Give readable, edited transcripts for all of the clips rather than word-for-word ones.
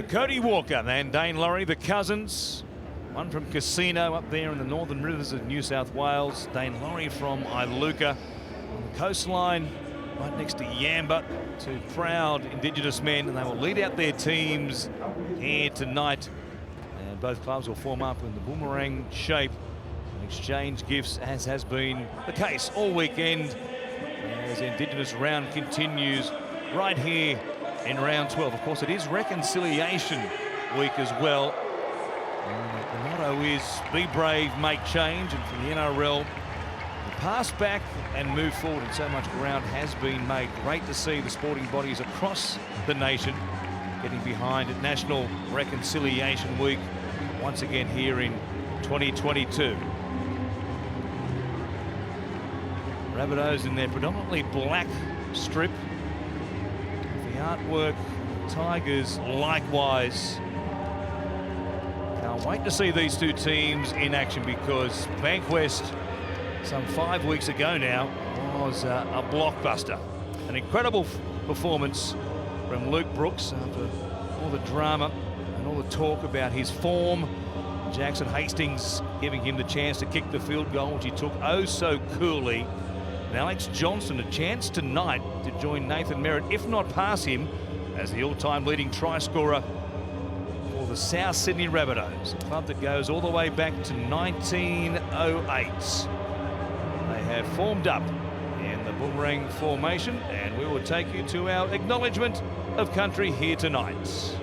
Cody Walker and Dane Laurie, the cousins. One from Casino up there in the northern rivers of New South Wales. Dane Laurie from Iluka on the coastline, right next to Yamba. Two proud Indigenous men, and they will lead out their teams here tonight. And both clubs will form up in the boomerang shape and exchange gifts, as has been the case all weekend, as the Indigenous round continues right here in round 12. Of course, it is reconciliation week as well. And the motto is be brave, make change. And for the NRL, the pass back and move forward, and so much ground has been made. Great to see the sporting bodies across the nation getting behind National Reconciliation Week once again here in 2022. Rabbitohs in their predominantly black strip. The artwork, Tigers likewise. Can't wait to see these two teams in action, because Bankwest some 5 weeks ago now was a blockbuster. An incredible performance from Luke Brooks after all the drama and all the talk about his form. Jackson Hastings giving him the chance to kick the field goal, which he took oh so coolly. And Alex Johnson a chance tonight to join Nathan Merritt, if not pass him, as the all-time leading try scorer for the South Sydney Rabbitohs, a club that goes all the way back to 1908. They have formed up in the boomerang formation, and we will take you to our acknowledgement of country here tonight.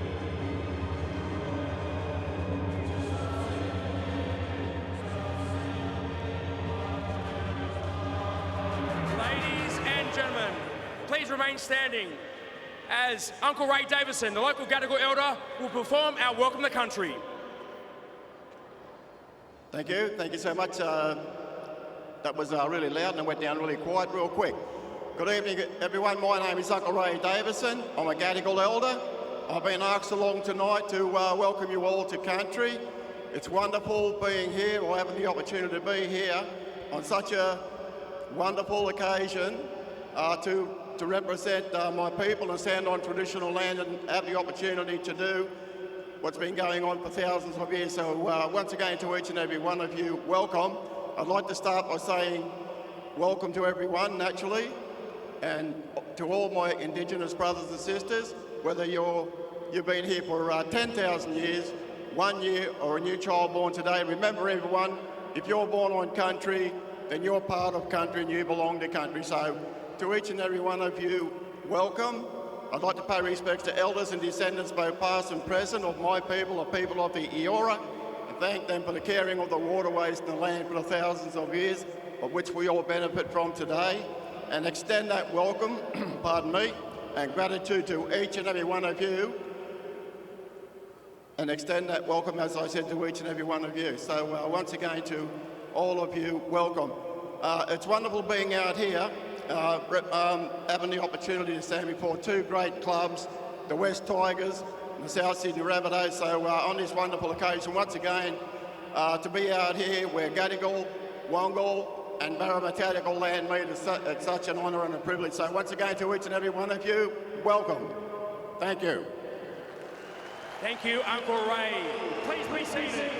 Please remain standing as Uncle Ray Davison, the local Gadigal elder, will perform our Welcome to Country. Thank you so much. That was really loud and it went down really quiet real quick. Good evening everyone, my name is Uncle Ray Davison. I'm a Gadigal elder. I've been asked along tonight to welcome you all to country. It's wonderful being here, or having the opportunity to be here on such a wonderful occasion to represent my people and stand on traditional land and have the opportunity to do what's been going on for thousands of years. So once again, to each and every one of you, welcome. I'd like to start by saying welcome to everyone, naturally, and to all my Indigenous brothers and sisters, whether you've been here for 10,000 years, 1 year, or a new child born today. Remember everyone, if you're born on country, then you're part of country and you belong to country. So to each and every one of you, welcome. I'd like to pay respects to elders and descendants, both past and present, of my people, the people of the Eora, and thank them for the caring of the waterways and the land for the thousands of years, of which we all benefit from today, and extend that welcome, pardon me, and gratitude to each and every one of you, and extend that welcome, as I said, to each and every one of you. So once again, to all of you, welcome. It's wonderful being out here, having the opportunity to stand before two great clubs, the West Tigers and the South Sydney Rabbitohs. So on this wonderful occasion, once again, to be out here where Gadigal, Wongal and Maritatical land meet, it's such an honour and a privilege. So once again, to each and every one of you, welcome. Thank you. Thank you, Uncle Ray. Please be seated.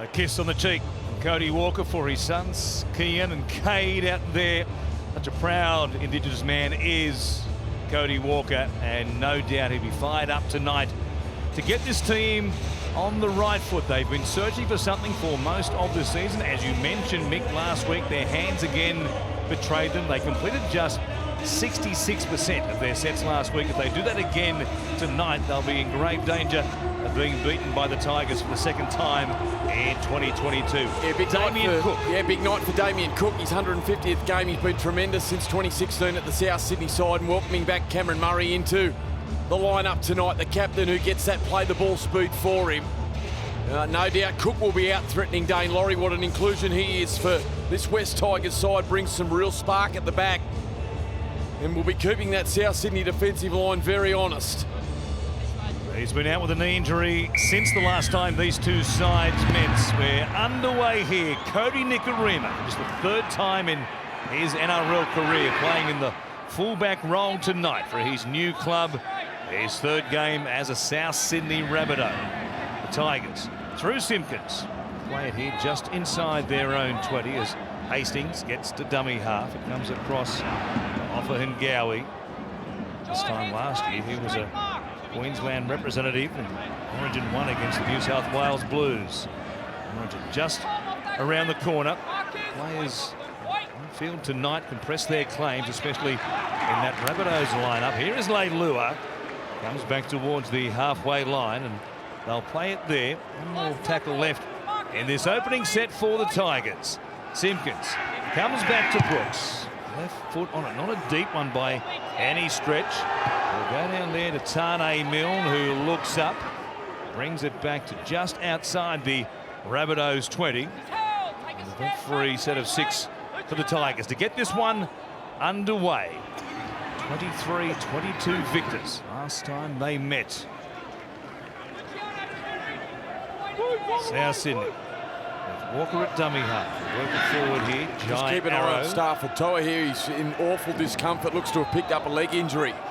A kiss on the cheek from Cody Walker for his sons, Kian and Cade, out there. Such a proud Indigenous man is Cody Walker, and no doubt he'll be fired up tonight to get this team on the right foot. They've been searching for something for most of the season. As you mentioned, Mick, last week, their hands again betrayed them. They completed just 66% of their sets last week. If they do that again tonight, they'll be in grave danger of being beaten by the Tigers for the second time in 2022. Yeah, big Damien Cook. Yeah, big night for Damien Cook. His 150th game. He's been tremendous since 2016 at the South Sydney side, and welcoming back Cameron Murray into the lineup tonight. The captain who gets that play the ball speed for him. No doubt Cook will be out threatening Dane Laurie. What an inclusion he is for this West Tigers side. Brings some real spark at the back, and will be keeping that South Sydney defensive line very honest. He's been out with a knee injury since the last time these two sides met. We're underway here. Cody Nikorima, just the third time in his NRL career playing in the fullback role tonight for his new club, His third game as a South Sydney Rabbitoh. The Tigers through Simpkins. Play it here just inside their own 20 as Hastings gets to dummy half. It comes across off of Hingawi. This time last year he was a Queensland representative in Origin 1 against the New South Wales Blues. Origin just around the corner. Players on field tonight can press their claims, especially in that Rabbitohs lineup. Here is Leilua. Comes back towards the halfway line and they'll play it there. One more tackle left in this opening set for the Tigers. Simpkins comes back to Brooks. Left foot on it, not a deep one by any stretch. We'll go down there to Tane Milne, who looks up, brings it back to just outside the Rabbitohs 20. And a free set of 6 for the Tigers to get this one underway. 23-22 victors last time they met. South Sydney with Walker at dummy half. Working forward here. Just keep an eye on Stafford Toa here. He's in awful discomfort. Looks to have picked up a leg injury. At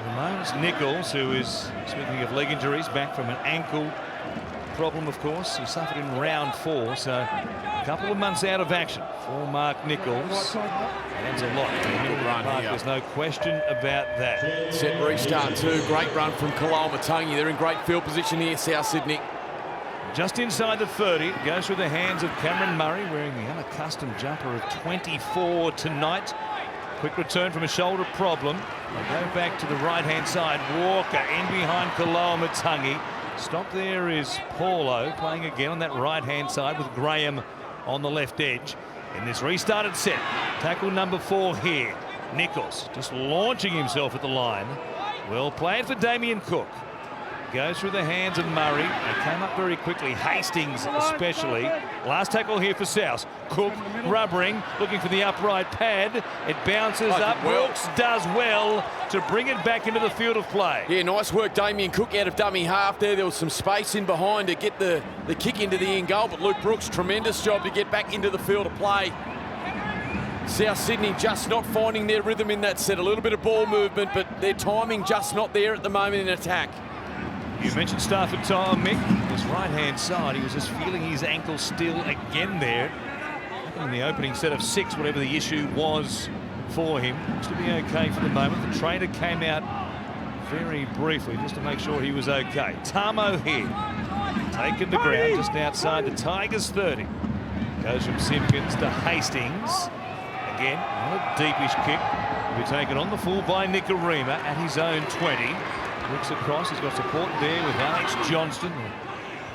the moment, Nichols, who is, speaking of leg injuries, back from an ankle problem, of course. He suffered in round 4, so a couple of months out of action for Mark Nichols. That's a lot. There's no question about that. Set restart too. Great run from Kalamatangi. They're in great field position here, South Sydney. Just inside the 30, it goes through the hands of Cameron Murray, wearing the unaccustomed jumper of 24 tonight. Quick return from a shoulder problem. They go back to the right-hand side. Walker in behind Kalamatangi. Stop there is Paulo playing again on that right-hand side with Graham on the left edge. In this restarted set, tackle number 4 here. Nichols just launching himself at the line. Well played for Damien Cook. Goes through the hands of Murray. They came up very quickly, Hastings especially. Last tackle here for South. Cook rubbering, looking for the upright pad. It bounces up. Brooks does well to bring it back into the field of play. Yeah, nice work, Damien Cook out of dummy half there. There was some space in behind to get the kick into the in goal, but Luke Brooks, tremendous job to get back into the field of play. South Sydney just not finding their rhythm in that set. A little bit of ball movement, but their timing just not there at the moment in attack. You mentioned Stafford Toa, Mick. His right-hand side, he was just feeling his ankle still again there. In the opening set of 6, whatever the issue was for him. Looks to be okay for the moment. The trainer came out very briefly just to make sure he was okay. Tamo here, taken to ground just outside the Tigers 30. Goes from Simpkins to Hastings. Again, not a deepish kick. Will be taken on the full by Nikorima at his own 20. Looks across, he's got support there with Alex Johnston.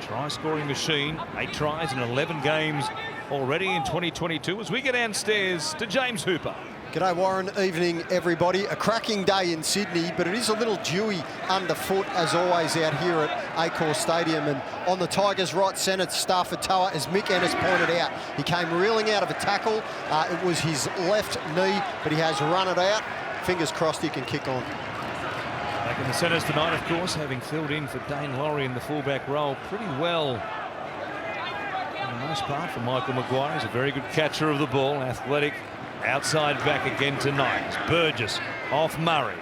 Try-scoring machine, 8 tries in 11 games already in 2022 as we get downstairs to James Hooper. G'day Warren, evening everybody. A cracking day in Sydney, but it is a little dewy underfoot as always out here at Accor Stadium. And on the Tigers' right centre, Stafford Toa, as Mick Ennis pointed out, he came reeling out of a tackle. It was his left knee, but he has run it out. Fingers crossed he can kick on. Back in the centres tonight, of course, having filled in for Dane Laurie in the fullback role pretty well for the most part for Michael Maguire. He's a very good catcher of the ball, athletic, outside back again tonight. It's Burgess off Murray.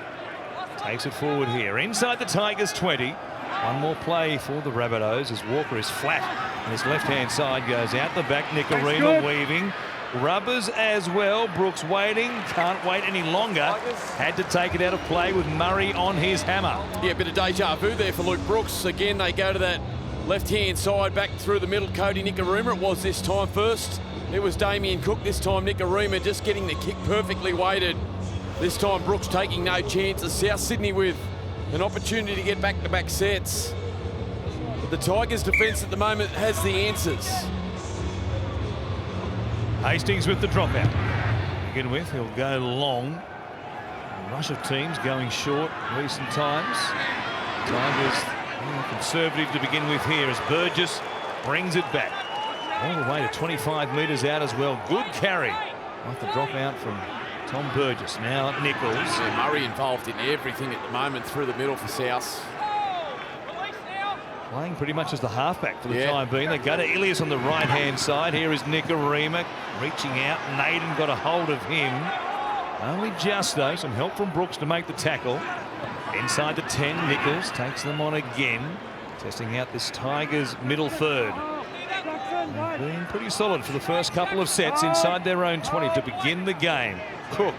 Takes it forward here, inside the Tigers 20. One more play for the Rabbitohs as Walker is flat on his left-hand side, goes out the back, Nikorima weaving. Rubbers as well. Brooks waiting, can't wait any longer. Had to take it out of play with Murray on his hammer. Yeah, a bit of deja vu there for Luke Brooks. Again, they go to that left-hand side, back through the middle. Cody Nikorima it was this time first. It was Damien Cook this time. Nikorima just getting the kick perfectly weighted. This time Brooks taking no chances. South Sydney with an opportunity to get back-to-back sets. But the Tigers' defence at the moment has the answers. Hastings with the dropout. To begin with, he'll go long. A rush of teams going short in recent times. Tigers conservative to begin with here as Burgess brings it back. All the way to 25 metres out as well. Good carry off the dropout from Tom Burgess. Now Nichols. Yeah, Murray involved in everything at the moment through the middle for South. Playing pretty much as the halfback for the time being. They go to Ilias on the right-hand side. Here is Nikorima reaching out. Naden got a hold of him. Only just, though. Some help from Brooks to make the tackle. Inside the 10, Nichols takes them on again. Testing out this Tigers middle third. They've been pretty solid for the first couple of sets inside their own 20 to begin the game. Cook.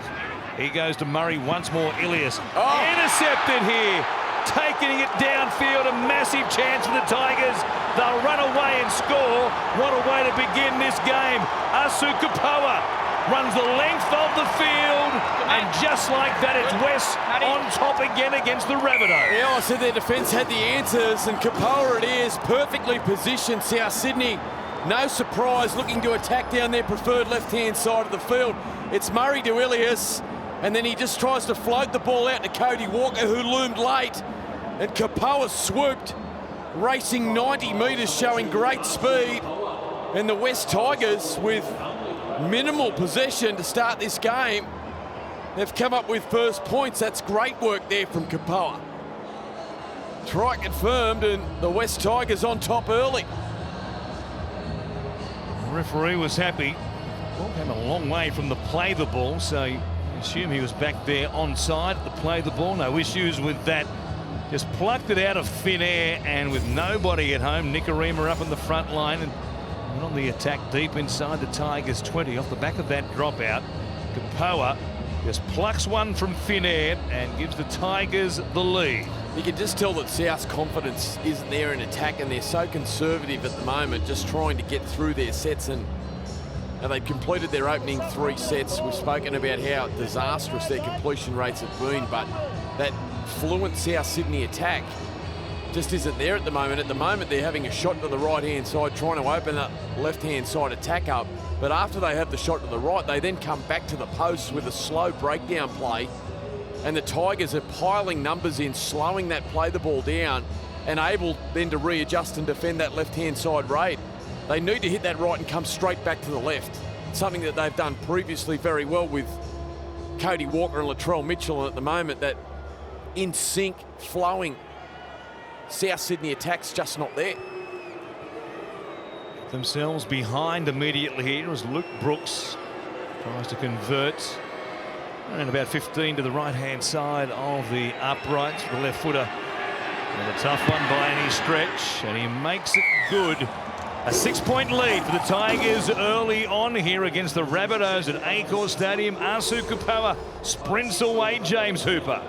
He goes to Murray once more. Ilias. Intercepted here. Taking it downfield. A massive chance for the Tigers. They'll run away and score. What a way to begin this game. Asu Kapoa runs the length of the field, and just like that, it's West on top again against the Rabbitohs. Yeah, I said their defence had the answers, and Kapoa it is, perfectly positioned. South Sydney, no surprise, looking to attack down their preferred left-hand side of the field. It's Murray to Ilias, and then he just tries to float the ball out to Cody Walker, who loomed late, and Kapoa swooped, racing 90 metres, showing great speed, and the West Tigers with minimal possession to start this game. They've come up with first points. That's great work there from Kapoa. Try confirmed, and the West Tigers on top early. The referee was happy. Ball came a long way from the play the ball, so you assume he was back there onside at the play the ball. No issues with that. Just plucked it out of thin air, and with nobody at home, Nikorima up in the front line and on the attack deep inside the Tigers 20 off the back of that dropout. Kapoa just plucks one from thin air and gives the Tigers the lead. You can just tell that South's confidence isn't there in attack, and they're so conservative at the moment, just trying to get through their sets, and they've completed their opening 3 sets. We've spoken about how disastrous their completion rates have been, but that fluent South Sydney attack just isn't there at the moment. At the moment, they're having a shot to the right-hand side, trying to open that left-hand side attack up. But after they have the shot to the right, they then come back to the post with a slow breakdown play. And the Tigers are piling numbers in, slowing that play the ball down, and able then to readjust and defend that left-hand side raid. They need to hit that right and come straight back to the left. Something that they've done previously very well with Cody Walker and Latrell Mitchell. And at the moment, that in sync, flowing South Sydney attack's just not there. Themselves behind immediately here as Luke Brooks tries to convert. And about 15 to the right-hand side of the uprights for the left footer. And a tough one by any stretch, and he makes it good. A 6-point lead for the Tigers early on here against the Rabbitohs at Accor Stadium. Asu Kapoa sprints away James Hooper.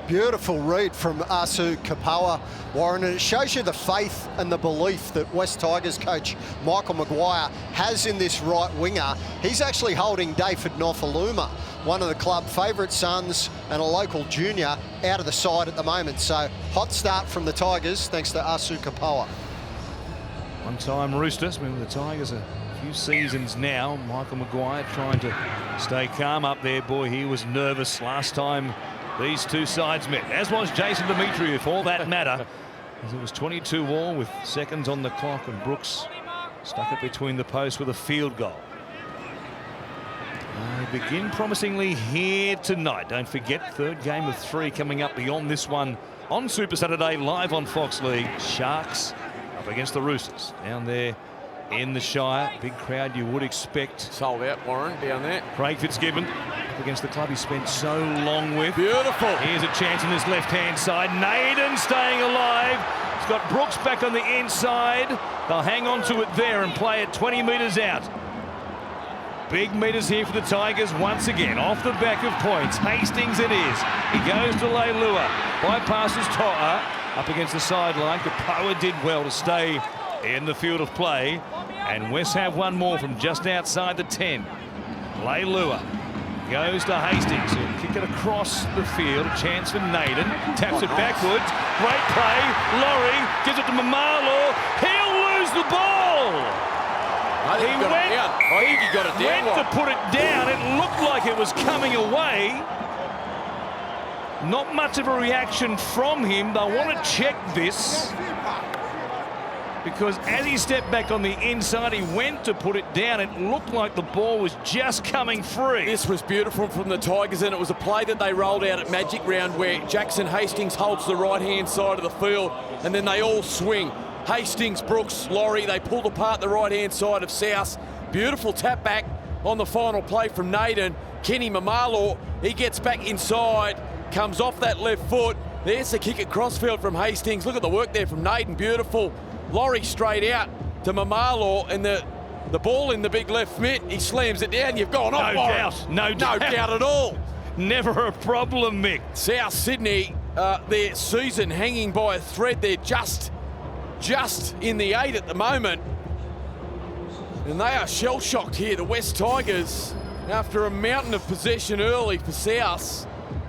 Beautiful read from Asu Kapoa, Warren, and it shows you the faith and the belief that West Tigers coach Michael Maguire has in this right winger. He's actually holding David Nofaluma, one of the club favourite sons and a local junior, out of the side at the moment. So hot start from the Tigers thanks to Asu Kapoa. One-time Roosters, been with the Tigers a few seasons now. Michael Maguire trying to stay calm up there. Boy, he was nervous last time these two sides met, as was Jason Dimitriou, for all that matter, as it was 22 all with seconds on the clock, and Brooks stuck it between the posts with a field goal. They begin promisingly here tonight. Don't forget, third game of 3 coming up beyond this one on Super Saturday, live on Fox League. Sharks up against the Roosters down there in the Shire. Big crowd you would expect. Sold out, Warren, down there. Craig Fitzgibbon up against the club he spent so long with. Beautiful. Here's a chance on this left-hand side. Naden staying alive. He's got Brooks back on the inside. They'll hang on to it there and play it 20 metres out. Big metres here for the Tigers once again. Off the back of points. Hastings it is. He goes to Leilua. Bypasses To'a. Up against the sideline. Kapoa did well to stay in the field of play. And West have one more from just outside the 10. Leilua goes to Hastings. He'll kick it across the field. A chance for Naden. Taps it backwards. Great play. Laurie gives it to Mamalo. He'll lose the ball. I think he got it down. Went to put it down. It looked like it was coming away. Not much of a reaction from him. They'll want to check this, because as he stepped back on the inside, he went to put it down. It looked like the ball was just coming free. This was beautiful from the Tigers, and it was a play that they rolled out at Magic Round where Jackson Hastings holds the right-hand side of the field, and then they all swing. Hastings, Brooks, Laurie, they pulled apart the right-hand side of South. Beautiful tap back on the final play from Naden. Kenny Mamalo, he gets back inside, comes off that left foot. There's the kick at crossfield from Hastings. Look at the work there from Naden, beautiful. Laurie straight out to Mamalo, and the ball in the big left mitt. He slams it down. You've gone off. No doubt at all. Never a problem, Mick. South Sydney, their season hanging by a thread. They're just in the 8 at the moment. And they are shell-shocked here, the West Tigers. After a mountain of possession early for South,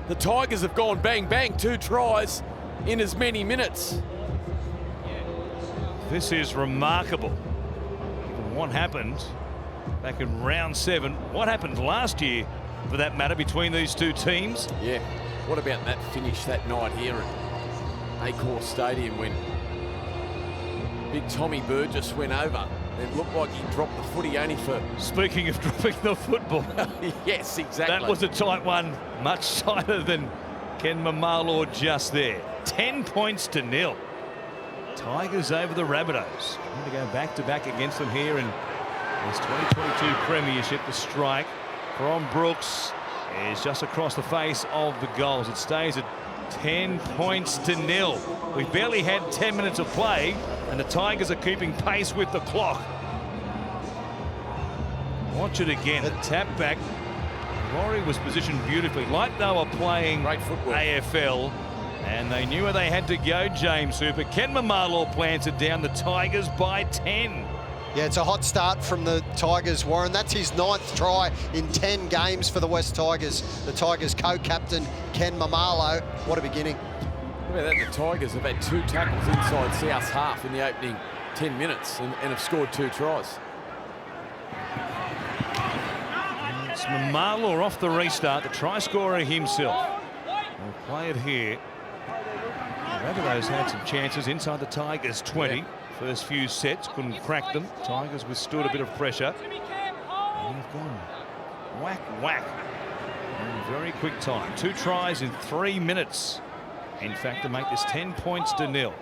the Tigers have gone bang, bang, 2 tries in as many minutes. This is remarkable. Given what happened back in round 7, what happened last year, for that matter, between these two teams. Yeah, what about that finish that night here at Accor Stadium when big Tommy Burgess went over? It looked like he dropped the footy only for... Speaking of dropping the football. Yes, exactly. That was a tight one, much tighter than Ken Mamalo just there. 10 points to 0. Tigers over the Rabbitohs. Going to go back-to-back against them here in this 2022 Premiership. The strike from Brooks is just across the face of the goals. It stays at 10 points to 0. We've barely had 10 minutes of play, and the Tigers are keeping pace with the clock. Watch it again. A tap back. Laurie was positioned beautifully, like they were playing great football. AFL, and they knew where they had to go, James Hooper. Ken Mamalo plants it down, the Tigers by 10. Yeah, it's a hot start from the Tigers, Warren. That's his 9th try in 10 games for the West Tigers. The Tigers co-captain, Ken Mamalo. What a beginning. Look at that, the Tigers have had 2 tackles inside South's half in the opening 10 minutes and have scored 2 tries. It's Mamalo off the restart, the try scorer himself. We'll play it here. The Rabbitohs had some chances inside the Tigers 20. Yeah. First few sets, couldn't crack them. Tigers withstood a bit of pressure. And they've gone whack, whack. In very quick time. 2 tries in 3 minutes. In fact, to make this 10 points to 0.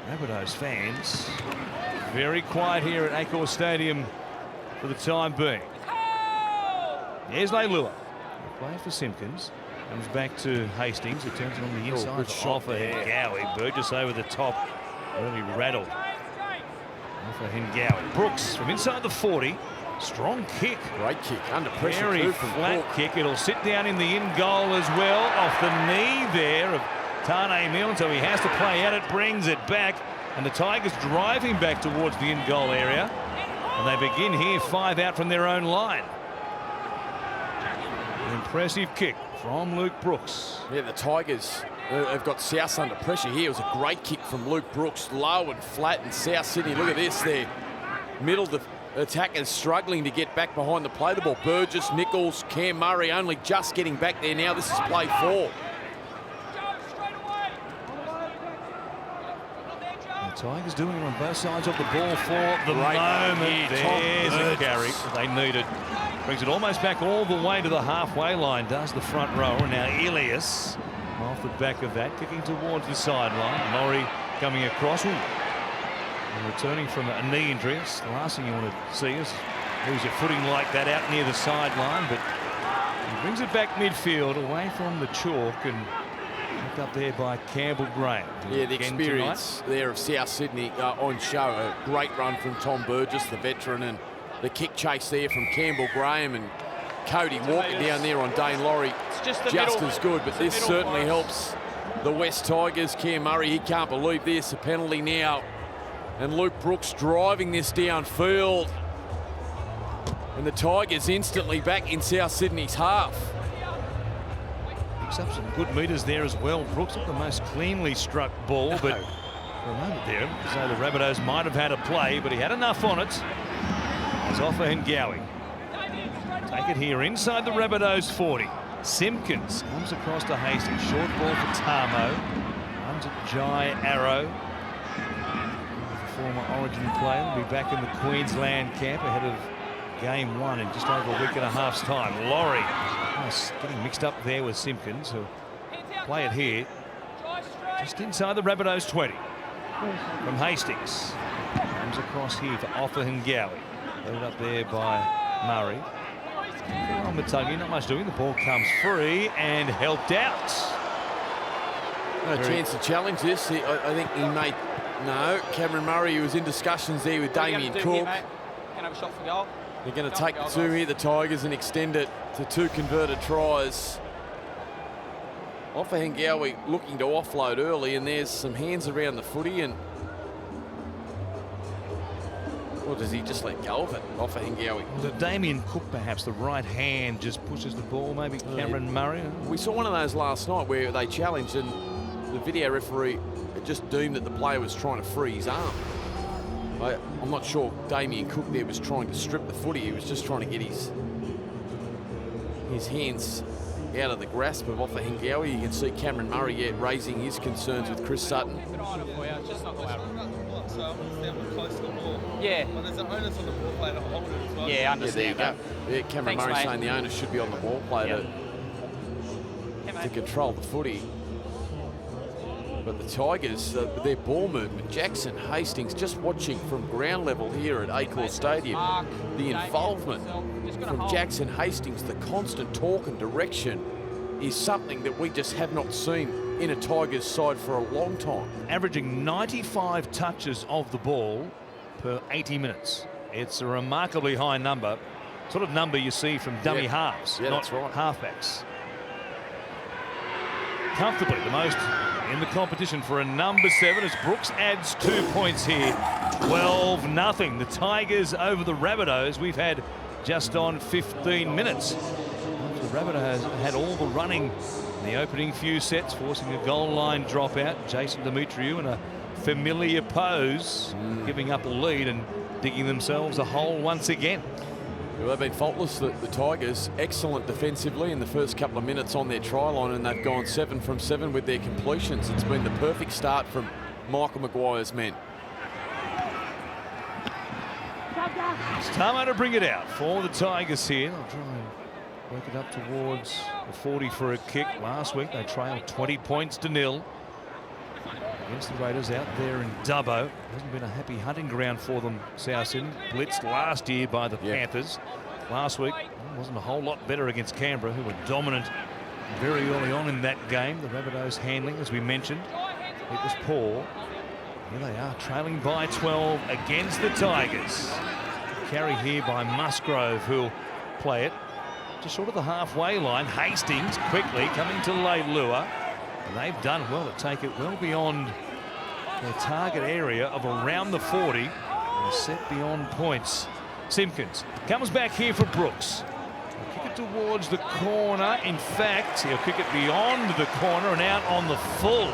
Rabbitohs fans very quiet here at Accor Stadium for the time being. There's Leilua. Play for Simpkins. Comes back to Hastings. It turns it on the inside. Offer Hengawi. Burgess over the top. Really rattled. For Hengawi. Brooks from inside the 40. Strong kick. Great kick. Under pressure. Very flat kick. It'll sit down in the in goal as well. Off the knee there of Tane Milne. So he has to play out. It brings it back. And the Tigers driving back towards the in goal area. And they begin here 5 out from their own line. An impressive kick from Luke Brooks. Yeah, the Tigers have got South under pressure here. It was a great kick from Luke Brooks, low and flat, and South Sydney, look at this there. Middle of the attackers struggling to get back behind the play. The ball, Burgess, Nichols, Cam Murray only just getting back there now. This is play 4. The Tigers doing it on both sides of the ball for the moment. There's a carry they needed. Brings it almost back all the way to the halfway line, does the front row. And now Elias off the back of that, kicking towards the sideline. Laurie coming across. And returning from a knee injury. It's the last thing you want to see is lose your footing like that out near the sideline. But he brings it back midfield away from the chalk and picked up there by Campbell Graham. Yeah, the experience there of South Sydney on show. A great run from Tom Burgess, the veteran, and the kick chase there from Campbell Graham, and Cody Walker down there on Dane Laurie. Just as good, but this certainly helps the West Tigers. Cam Murray, he can't believe this. A penalty now. And Luke Brooks driving this downfield. And the Tigers instantly back in South Sydney's half. Picks up some good metres there as well. Brooks not the most cleanly struck ball, but for a moment there, so the Rabbitohs might have had a play, but he had enough on it. As Offa Hengawi. Take it here inside the Rabbitohs 40. Simpkins comes across to Hastings. Short ball for Tamo. Runs at Jai Arrow. The former Origin player will be back in the Queensland camp ahead of game 1 in just over a week and a half's time. Laurie getting mixed up there with Simpkins, who'll play it here just inside the Rabbitohs 20 from Hastings. Comes across here for Offa Hengawi. Loaded up there by Murray. Matungi, not much doing. The ball comes free and helped out. No chance to challenge this. I think he made... No, Cameron Murray, who was in discussions there with Damien Cook. Can have a shot for goal. They're going to take the two here, the Tigers, and extend it to 2 converted tries. Offahengawi looking to offload early, and there's some hands around the footy, and... Or does he just let go of it, Offahengawi? Was it Damien Cook, perhaps? The right hand just pushes the ball, maybe Cameron Murray? We saw one of those last night where they challenged, and the video referee just deemed that the player was trying to free his arm. I'm not sure Damien Cook there was trying to strip the footy. He was just trying to get his hands out of the grasp of Offahengawi. You can see Cameron Murray raising his concerns with Chris Sutton. Yeah. But there's an onus on the ball player to hold it as well. Yeah, I understand that. Yeah, Cameron Thanks, Murray mate. saying the onus should be on the ball player to control the footy. But the Tigers, their ball movement, Jackson Hastings, just watching from ground level here at Acor Stadium, the involvement from Jackson Hastings, the constant talk and direction is something that we just have not seen in a Tigers side for a long time. Averaging 95 touches of the ball per 80 minutes. It's a remarkably high number, sort of number you see from dummy halves, not that's right. halfbacks. Comfortably the most in the competition for a number 7 as Brooks adds 2 points here. 12-0. The Tigers over the Rabbitohs. We've had just on 15 minutes. The Rabbitohs had all the running in the opening few sets, forcing a goal line dropout. Jason Demetriou in a familiar pose, giving up a lead and digging themselves a hole once again. Well, they've been faultless, the Tigers. Excellent defensively in the first couple of minutes on their try line, and they've gone 7 from 7 with their completions. It's been the perfect start from Michael Maguire's men. It's time to bring it out for the Tigers here. They'll try and work it up towards the 40 for a kick. Last week they trailed 20 points to 0 against the Raiders out there in Dubbo. Hasn't been a happy hunting ground for them, South Sydney. Blitzed last year by the Panthers. Last week wasn't a whole lot better against Canberra, who were dominant very early on in that game. The Rabbitohs handling, as we mentioned, it was poor. Here they are, trailing by 12 against the Tigers. Carry here by Musgrove, who'll play it just short of the halfway line. Hastings quickly coming to lay lure. And they've done well to take it well beyond their target area of around the 40 and set beyond points. Simpkins comes back here for Brooks. He'll kick it towards the corner. In fact, he'll kick it beyond the corner and out on the full.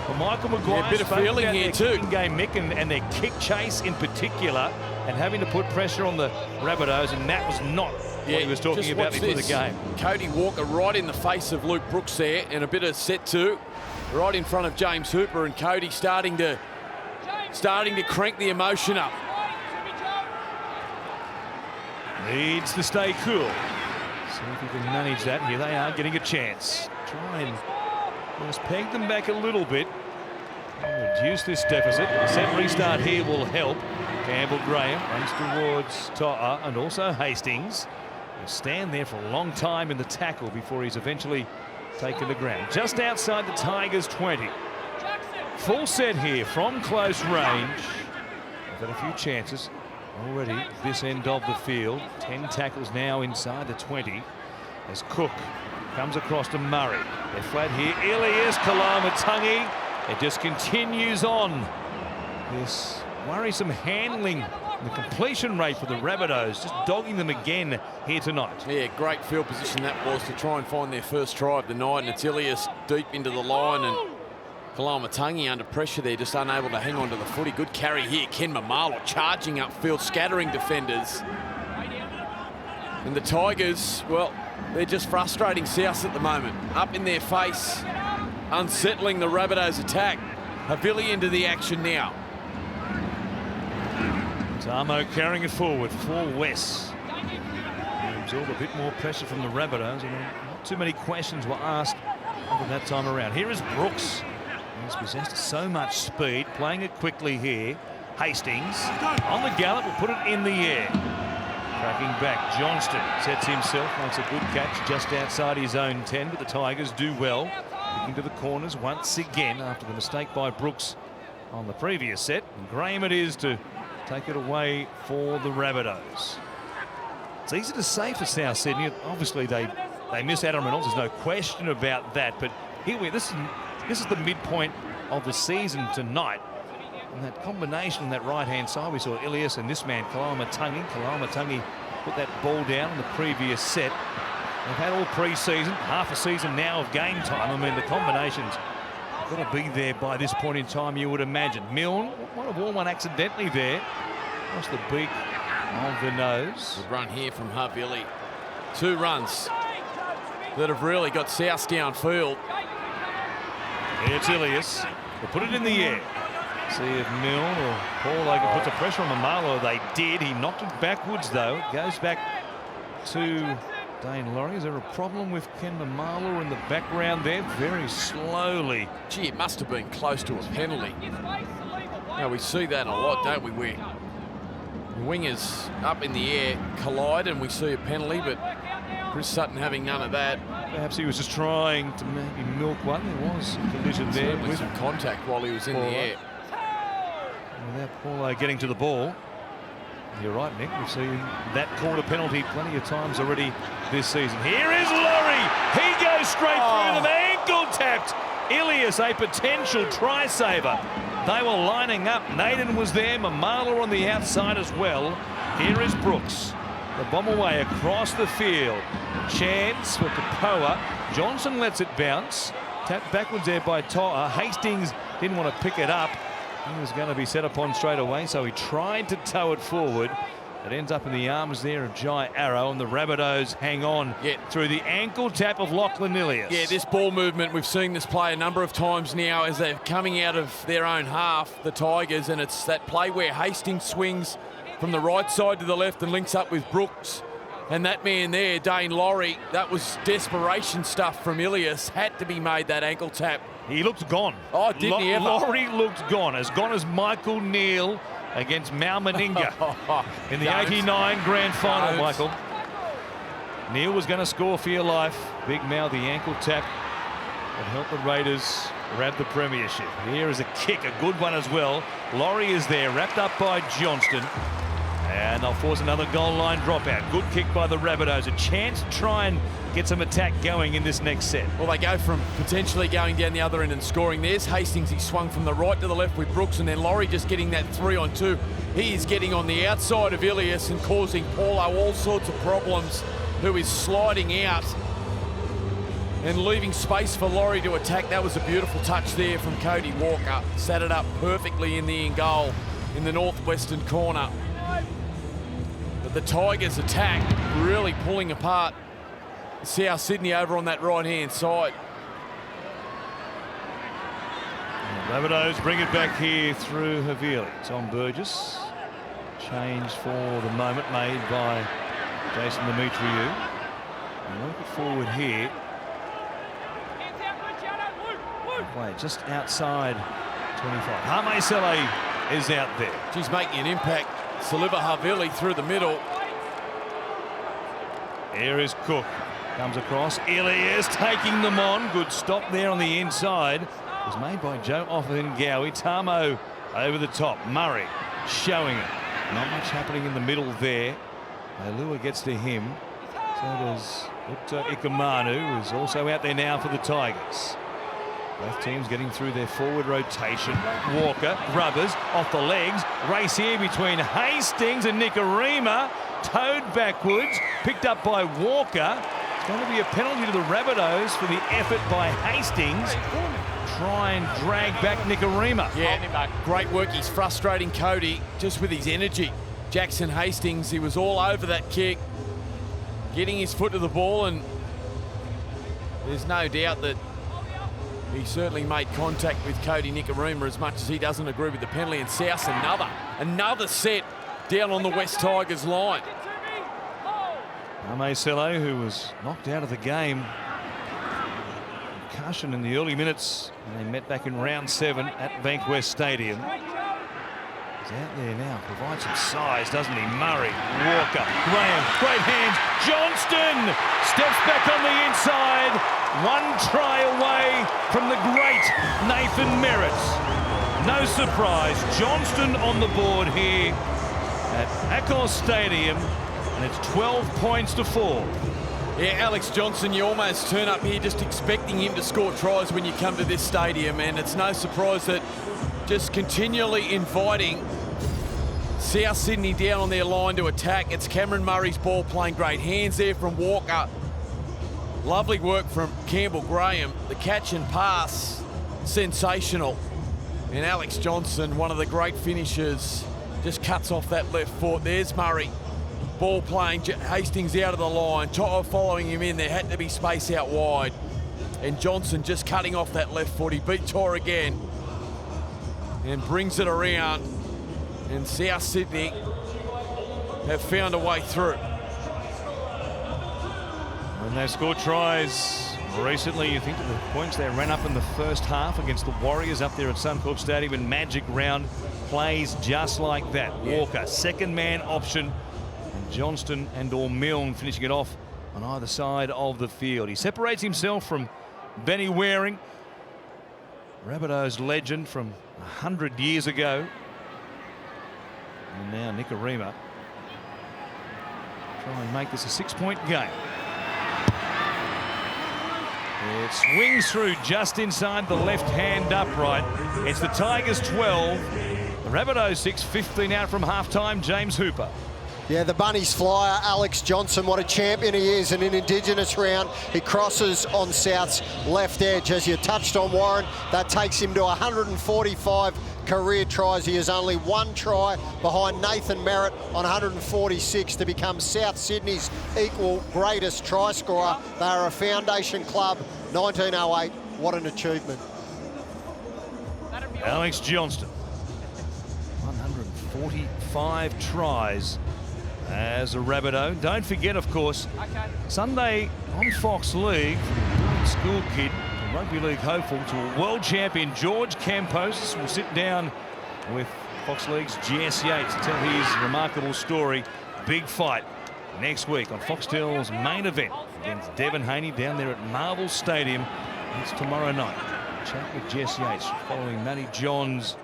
Well, Michael Maguire, a bit of feeling here too. Game, Mick, and their kick chase in particular, and having to put pressure on the Rabbitohs, and that was not what he was talking about before the game. Cody Walker right in the face of Luke Brooks there, and a bit of set two right in front of James Hooper, and Cody starting to crank the emotion up. Needs to stay cool. See if he can manage that. Here they are getting a chance. Try and just peg them back a little bit. Reduce this deficit. The set restart here will help. Campbell Graham runs towards To'a and also Hastings. He'll stand there for a long time in the tackle before he's eventually taken to ground. Just outside the Tigers 20. Full set here from close range. They've had a few chances already this end of the field. 10 tackles now inside the 20 as Cook comes across to Murray. They're flat here. Ilias Kalamatangi. It just continues on. This worrisome handling, the completion rate for the Rabbitohs, just dogging them again here tonight. Yeah, great field position that was to try and find their first try of the night, and it's Ilias deep into the line, and Kalamatangi under pressure there, just unable to hang on to the footy. Good carry here. Ken Mamalo charging upfield, scattering defenders. And the Tigers, well, they're just frustrating South at the moment. Up in their face, unsettling the Rabbitohs attack. Havili into the action now. Tamo carrying it forward for Wes. Absorb a bit more pressure from the Rabbitohs. Not too many questions were asked that time around. Here is Brooks. He's possessed so much speed, playing it quickly here. Hastings on the gallop will put it in the air. Tracking back, Johnston sets himself, makes a good catch just outside his own 10, but the Tigers do well. Into the corners once again after the mistake by Brooks on the previous set. And Graham it is to take it away for the Rabbitohs. It's easy to say for South Sydney. Obviously, they miss Adam Reynolds. There's no question about that. But here this is the midpoint of the season tonight. And that combination on that right-hand side, we saw Ilias and this man, Kalamatangi. Kalamatangi put that ball down in the previous set. They've had all pre-season, half a season now of game time. I mean, the combinations got to be there by this point in time, you would imagine. Milne might have worn one accidentally there. Across the beak of the nose. Good run here from Havili. 2 runs that have really got South downfield. It's Ilias. They'll put it in the air. See if Milne or Paul can put the pressure on Mamalo. They did. He knocked it backwards, though. It goes back to Dane Laurie. Is there a problem with Ken Mamalo in the background there? Very slowly. Gee, it must have been close to a penalty. Now, we see that a lot, don't we? Where wingers up in the air collide and we see a penalty, but Chris Sutton having none of that. Perhaps he was just trying to maybe milk one. There was a collision there with some contact while he was in the air. Without Paulo getting to the ball. You're right, Nick. We've seen that corner penalty plenty of times already this season. Here is Laurie. He goes straight through them. Ankle tapped. Ilias, a potential try saver. They were lining up. Naden was there. Mamalo on the outside as well. Here is Brooks. The bomb away across the field. Chance for Kapoa. Johnson lets it bounce. Tapped backwards there by Toa. Hastings didn't want to pick it up. He was going to be set upon straight away, so he tried to tow it forward. It ends up in the arms there of Jai Arrow, and the Rabbitohs hang on through the ankle tap of Lachlan Ilias. Yeah, this ball movement, we've seen this play a number of times now as they're coming out of their own half, the Tigers, and it's that play where Hastings swings from the right side to the left and links up with Brooks. And that man there, Dane Laurie, that was desperation stuff from Ilias. Had to be made, that ankle tap. He looked gone. Oh, didn't he ever? Laurie looked gone as Michael Neal against Mal Meninga in the 89 grand final, Michael. Neal was going to score for your life. Big Mal, the ankle tap, and helped the Raiders grab the premiership. Here is a kick, a good one as well. Laurie is there, wrapped up by Johnston. And they'll force another goal line dropout. Good kick by the Rabbitohs. A chance to try and get some attack going in this next set. Well, they go from potentially going down the other end and scoring. There's Hastings. He swung from the right to the left with Brooks, and then Laurie just getting that 3-on-2. He is getting on the outside of Ilias and causing Paulo all sorts of problems, who is sliding out and leaving space for Laurie to attack. That was a beautiful touch there from Cody Walker. Sat it up perfectly in the in goal in the northwestern corner. The Tigers attack, really pulling apart South Sydney over on that right-hand side. Rabbitohs bring it back here through Havili. Tom Burgess. Change for the moment made by Jason Demetriou. And work it forward here. Wait, just outside 25. Harmaisele is out there. She's making an impact. Saliva Havili through the middle. Here is Cook. Comes across. Ilias taking them on. Good stop there on the inside. It was made by Joe Offahengawi. Tamo over the top. Murray showing it. Not much happening in the middle there. Alua gets to him. So does Ikamanu, who's also out there now for the Tigers. Both teams getting through their forward rotation. Walker, Grubbers, off the legs. Race here between Hastings and Nikorima. Towed backwards, picked up by Walker. It's going to be a penalty to the Rabbitohs for the effort by Hastings. Try and drag back Nikorima. Yeah, great work. He's frustrating Cody just with his energy. Jackson Hastings, he was all over that kick, getting his foot to the ball, and there's no doubt that he certainly made contact with Cody Nikorima as much as he doesn't agree with the penalty. And South another set down on the West Tigers line. Harmaisele, who was knocked out of the game. Concussion in the early minutes. And they met back in round 7 at Bankwest Stadium. As out there now, provides some size, doesn't he? Murray, Walker, Graham, great hands. Johnston steps back on the inside. One try away from the great Nathan Merritt. No surprise, Johnston on the board here at Accor Stadium, and it's 12 points to 4. Yeah, Alex Johnson, you almost turn up here just expecting him to score tries when you come to this stadium, and it's no surprise that just continually inviting South Sydney down on their line to attack. It's Cameron Murray's ball, playing great hands there from Walker. Lovely work from Campbell Graham. The catch and pass, sensational. And Alex Johnson, one of the great finishers, just cuts off that left foot. There's Murray. Ball playing, Hastings out of the line. Toto following him in. There had to be space out wide. And Johnson just cutting off that left foot. He beat Tor again and brings it around. And South Sydney have found a way through. When they scored tries recently, you think of the points they ran up in the first half against the Warriors up there at Suncorp Stadium in Magic Round. Plays just like that. Walker, second man option. And Johnston and or Milne finishing it off on either side of the field. He separates himself from Benny Waring, Rabbitohs legend from 100 years ago. And now Nikorima try and make this a 6-point game. It swings through just inside the left-hand upright. It's the Tigers 12, the Rabbitohs 6, 15 out from half-time. James Hooper. Yeah, the Bunnies flyer, Alex Johnson, what a champion he is in an Indigenous round. He crosses on South's left edge. As you touched on, Warren, that takes him to 145 career tries. He has only one try behind Nathan Merritt on 146 to become South Sydney's equal greatest try scorer. They are a foundation club, 1908. What an achievement. Alex Johnston, 145 tries as a Rabbitoh. Don't forget, of course, Sunday on Fox League, from school kid to rugby league hopeful to a world champion, George Campos will sit down with Fox League's Jess Yates to tell his remarkable story. Big fight next week on Foxtel's main event against Devon Haney down there at Marvel Stadium. It's tomorrow night. Chat with Jess Yates following Matty Johns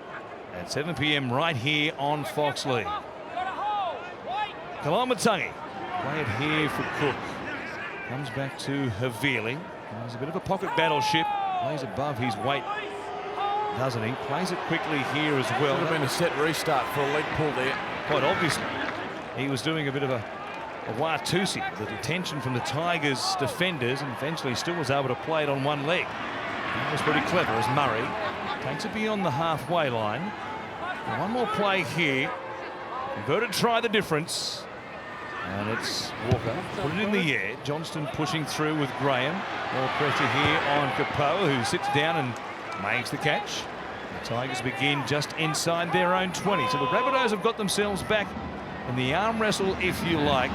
at 7 p.m. right here on Fox League. Kalamatangi play it here for Cook. Comes back to Havili. There's a bit of a pocket battleship. Plays above his weight, doesn't he? Plays it quickly here as well. Could have been a set restart for a leg pull there. Quite obviously, he was doing a bit of a Watusi, the detention from the Tigers defenders, and eventually still was able to play it on one leg. That was pretty clever as Murray takes it beyond the halfway line. And one more play here. Converted try the difference. And it's Walker. Put it in the air. Johnston pushing through with Graham. More pressure here on Kapoa, who sits down and makes the catch. The Tigers begin just inside their own 20. So the Rabbitohs have got themselves back in the arm wrestle, if you like.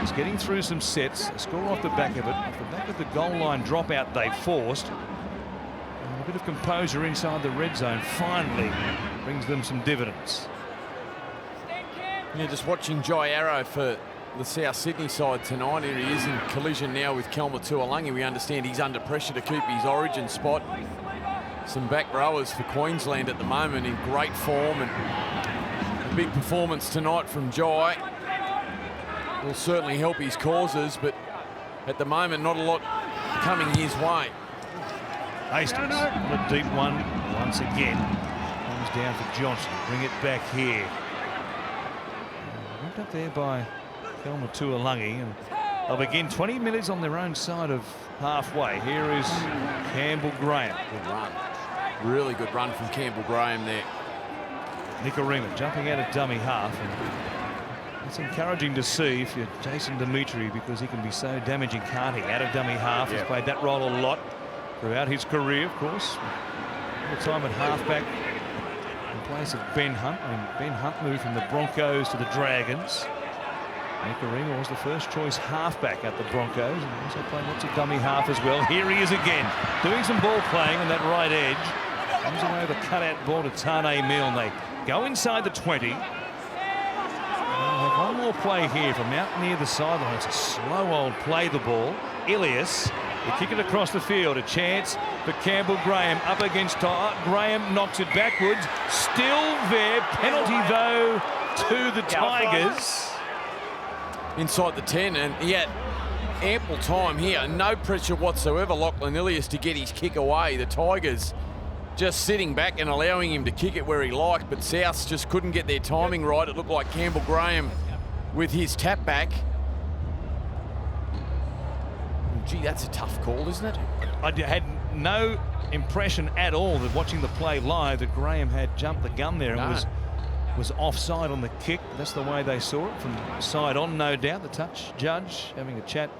Just getting through some sets. A score off the back of it. Off the back of the goal line dropout they forced. And a bit of composure inside the red zone finally brings them some dividends. Yeah, just watching Jai Arrow for the South Sydney side tonight. Here he is in collision now with Kelma Tuolangi. We understand he's under pressure to keep his origin spot. Some back rowers for Queensland at the moment in great form, and a big performance tonight from Jai will certainly help his causes, but at the moment not a lot coming his way. Hastings, a deep one once again. Comes down for Johnson. Bring it back here. Ripped up there by Kelma Tuolangi, and they'll begin 20 minutes on their own side of halfway. Here is Campbell Graham. Good run. Really good run from Campbell Graham there. Nikorima jumping out of dummy half. And it's encouraging to see if you're Jason Dimitri, because he can be so damaging, can't he? Out of dummy half. He's played that role a lot throughout his career, of course. All the time at halfback in place of Ben Hunt. And Ben Hunt moved from the Broncos to the Dragons. Nikorima was the first choice halfback at the Broncos, and also played lots of dummy half as well. Here he is again, doing some ball playing on that right edge. Comes away with a cutout ball to Tane Milne. They go inside the 20. We'll have one more play here from out near the sideline. It's a slow old play the ball. Ilias, they kick it across the field. A chance for Campbell Graham up against Graham, knocks it backwards. Still there. Penalty though to the Tigers. Inside the 10, and he had ample time here. No pressure whatsoever, Lachlan Ilias, to get his kick away. The Tigers just sitting back and allowing him to kick it where he liked, but Souths just couldn't get their timing right. It looked like Campbell Graham with his tap back. Gee, that's a tough call, isn't it? I had no impression at all that watching the play live that Graham had jumped the gun there and was offside on the kick. That's the way they saw it from side on, no doubt. The touch judge having a chat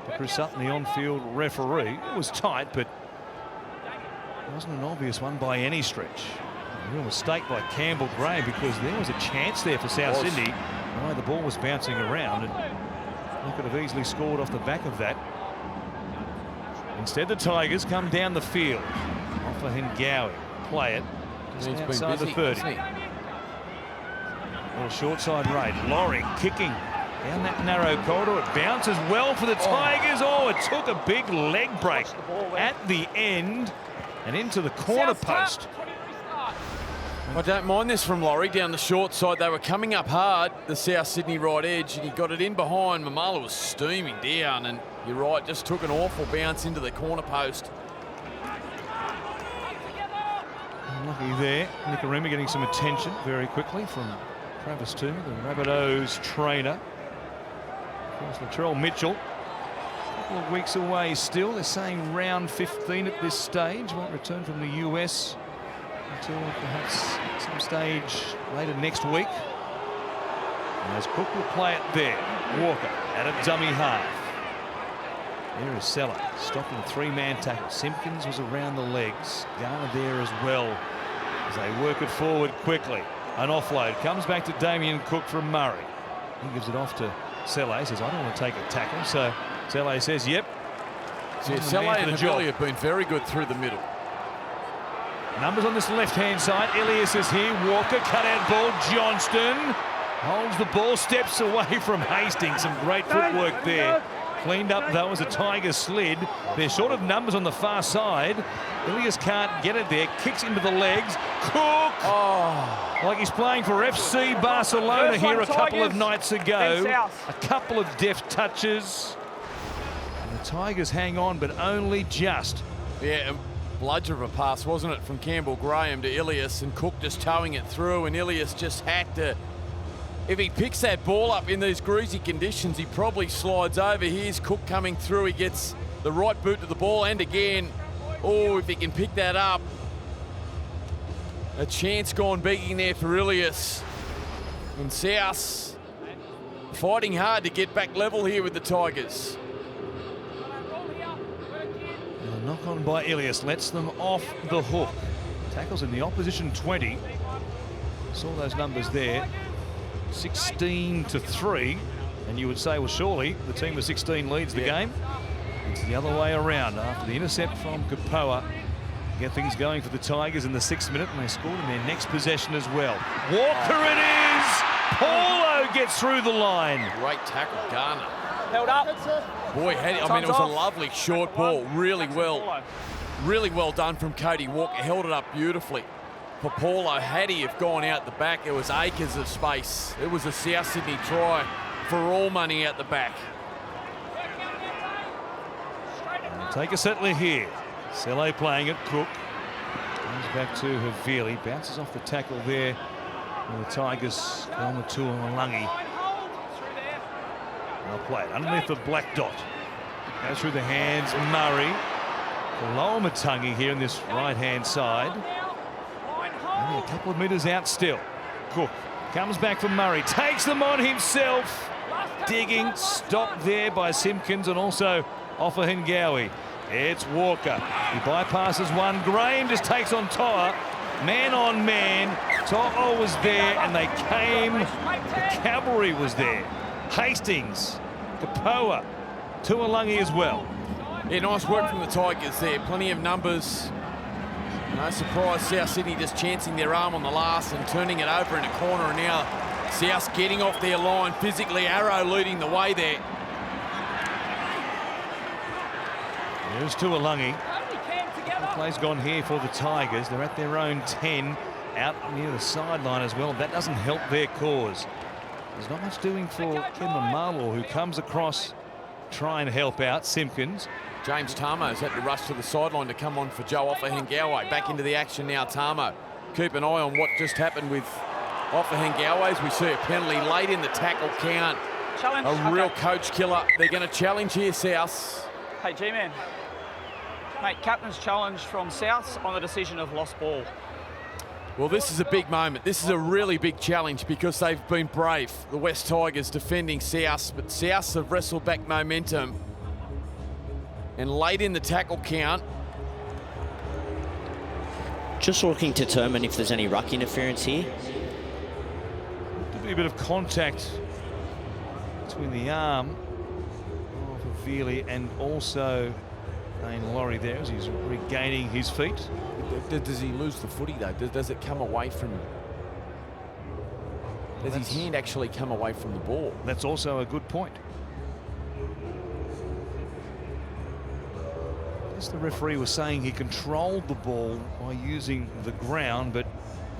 to Chris Sutton, the on-field referee. It was tight, but it wasn't an obvious one by any stretch. A real mistake by Campbell Graham, because there was a chance there for South Sydney. The way the ball was bouncing around, and they could have easily scored off the back of that. Instead, the Tigers come down the field. Offer Hengawi, play it just outside the 30. Little short side raid. Laurie kicking down that narrow corridor. It bounces well for the Tigers. Oh, it took a big leg break at the end and into the corner post. I don't mind this from Laurie down the short side. They were coming up hard, the South Sydney right edge, and he got it in behind. Mamala was steaming down, and you're right, just took an awful bounce into the corner post. Lucky there. Nicarima getting some attention very quickly from Travis Toomey, the Rabbitohs trainer. Of course, Latrell Mitchell, a couple of weeks away still. They're saying round 15 at this stage. Won't return from the US until perhaps some stage later next week. And as Cook will play it there, Walker at a dummy half. There is Seller stopping a three-man tackle. Simpkins was around the legs. Garner there as well as they work it forward quickly. An offload comes back to Damien Cook from Murray. He gives it off to Selle. Says, I don't want to take a tackle. So Selle says, yep. Selle and Billy have been very good through the middle. Numbers on this left-hand side. Ilias is here. Walker, cut-out ball. Johnston holds the ball, steps away from Hastings. Some great footwork there. Cleaned up, though, as a Tiger slid. They're short of numbers on the far side. Ilias can't get it there. Kicks into the legs. Cook! Oh, like he's playing for FC Barcelona here a couple of nights ago. A couple of deft touches. And the Tigers hang on, but only just. Yeah, a bludger of a pass, wasn't it, from Campbell Graham to Ilias, and Cook just towing it through, and Ilias just had to. If he picks that ball up in these greasy conditions, he probably slides over. Here's Cook coming through. He gets the right boot to the ball, and again, oh, if he can pick that up. A chance gone begging there for Ilias. And South fighting hard to get back level here with the Tigers. A knock on by Ilias lets them off the hook. Tackles in the opposition 20. Saw those numbers there. 16-3, and you would say, well, surely the team with 16 leads the game. It's the other way around. After the intercept from Kapoa, get things going for the Tigers in the 6th minute, and they scored in their next possession as well. Walker it is! Paulo gets through the line. Great tackle, Garner. Held up. Boy, it was a lovely short ball. Really well done from Cody Walker. Held it up beautifully. For Paulo, had he have gone out the back, there was acres of space. It was a South Sydney try for all money out the back. Take a settler here. Selle playing it. Cook comes back to Havili. Bounces off the tackle there. And the Tigers on the two on Lungi. They'll play it underneath the black dot. Goes through the hands. Murray. Lower Matungi here on this right-hand side. Only a couple of metres out still. Cook comes back from Murray. Takes them on himself. Digging. Stopped there by Simpkins and also Offa Hengawi. It's Walker. He bypasses one. Graham just takes on Toa. Man on man. Toa was there and they came. The cavalry was there. Hastings. Kapoa. Tuolungi as well. Yeah, nice work from the Tigers there. Plenty of numbers No surprise, South Sydney just chancing their arm on the last and turning it over in a corner, and now South getting off their line physically. Arrow leading the way there. There's Tuolungi. The play's gone here for the Tigers. They're at their own 10, out near the sideline as well. That doesn't help their cause. There's not much doing for Cameron Marlaw, who comes across, try and help out Simpkins. James Tamo's had to rush to the sideline to come on for Joe Offahengawe. Back into the action now, Tamo. Keep an eye on what just happened with Offahengawe as we see a penalty late in the tackle count. Challenge. A real coach killer. They're going to challenge here, South. Hey, G-Man. Mate, captain's challenge from South on the decision of lost ball. Well, this is a big moment. This is a really big challenge because they've been brave. The West Tigers defending South, but South have wrestled back momentum. And late in the tackle count. Just looking to determine if there's any ruck interference here. There'll be a bit of contact between the arm of Veely and also Dane Laurie there as he's regaining his feet. Does he lose the footy though? Does it come away from... Does his hand actually come away from the ball? That's also a good point. The referee was saying he controlled the ball by using the ground, but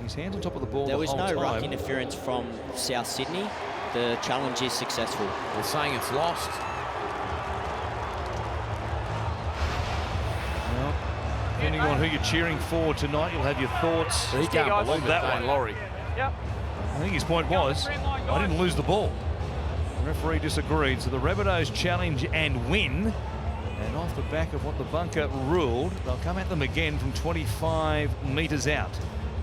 his hands on top of the ball. There was no ruck time. interference from South Sydney. The challenge is successful. They're saying it's lost. Well, depending on who you're cheering for tonight, you'll have your thoughts. He can't believe that Dane one. Laurie. Yep. I think his point was, I didn't lose the ball. The referee disagreed, so the Rabbitohs challenge and win. And off the back of what the bunker ruled, they'll come at them again from 25 metres out.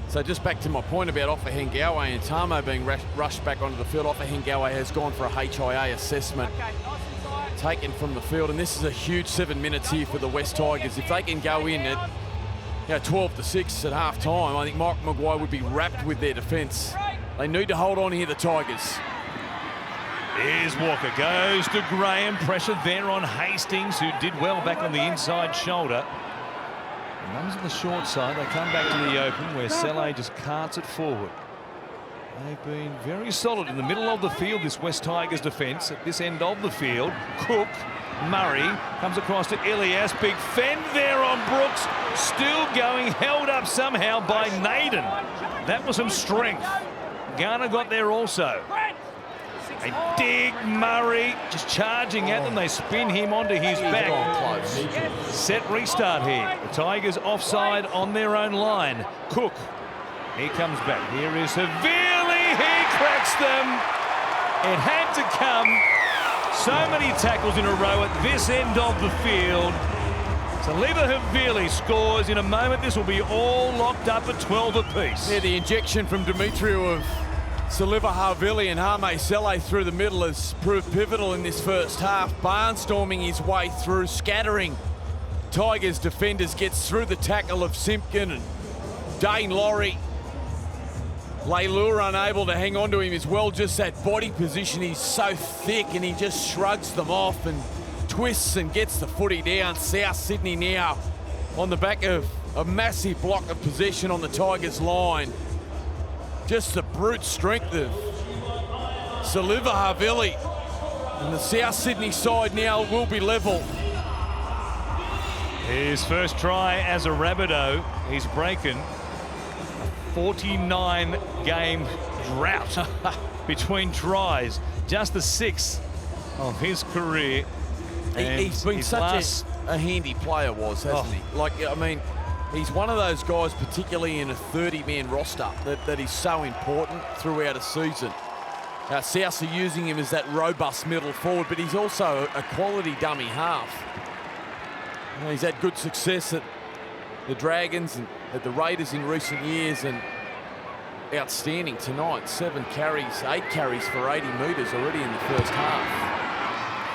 So just back to my point about Offahengawe and Tamo being rushed back onto the field. Offahengawe has gone for a HIA assessment, taken from the field, and this is a huge 7 minutes here for the West Tigers. If they can go in at 12-6 at half time, I think Mike Maguire would be wrapped with their defence. They need to hold on here, the Tigers. Here's Walker, goes to Graham, pressure there on Hastings, who did well back on the inside shoulder. Runs on the short side, they come back to the open where Saleh just carts it forward. They've been very solid in the middle of the field, this West Tigers defence. At this end of the field, Cook, Murray, comes across to Elias, big fend there on Brooks, still going, held up somehow by Naden. That was some strength. Garner got there also. They dig Murray, just charging at them. They spin him onto his back. Set restart here. The Tigers offside on their own line. Cook, he comes back. Here is Havili, he cracks them. It had to come. So many tackles in a row at this end of the field. Saliva Havili scores in a moment. This will be all locked up at 12 apiece. Yeah, the injection from Demetriou of Saliva Havili and Hame Saleh through the middle has proved pivotal in this first half. Barnstorming his way through, scattering Tigers defenders, gets through the tackle of Simpkin and Dane Laurie. Leilua unable to hang on to him as well. Just that body position, he's so thick and he just shrugs them off and twists and gets the footy down. South Sydney now on the back of a massive block of possession on the Tigers line. Just the brute strength of Saliva Havili. And the South Sydney side now will be level. His first try as a Rabbitoh. He's breaking a 49-game drought between tries. Just the 6th of his career. He's been such a handy player, hasn't he? Like, I mean, he's one of those guys, particularly in a 30-man roster, that is so important throughout a season. South are using him as that robust middle forward, but he's also a quality dummy half. You know, he's had good success at the Dragons and at the Raiders in recent years, and outstanding tonight. 7 carries, 8 carries for 80 metres already in the first half.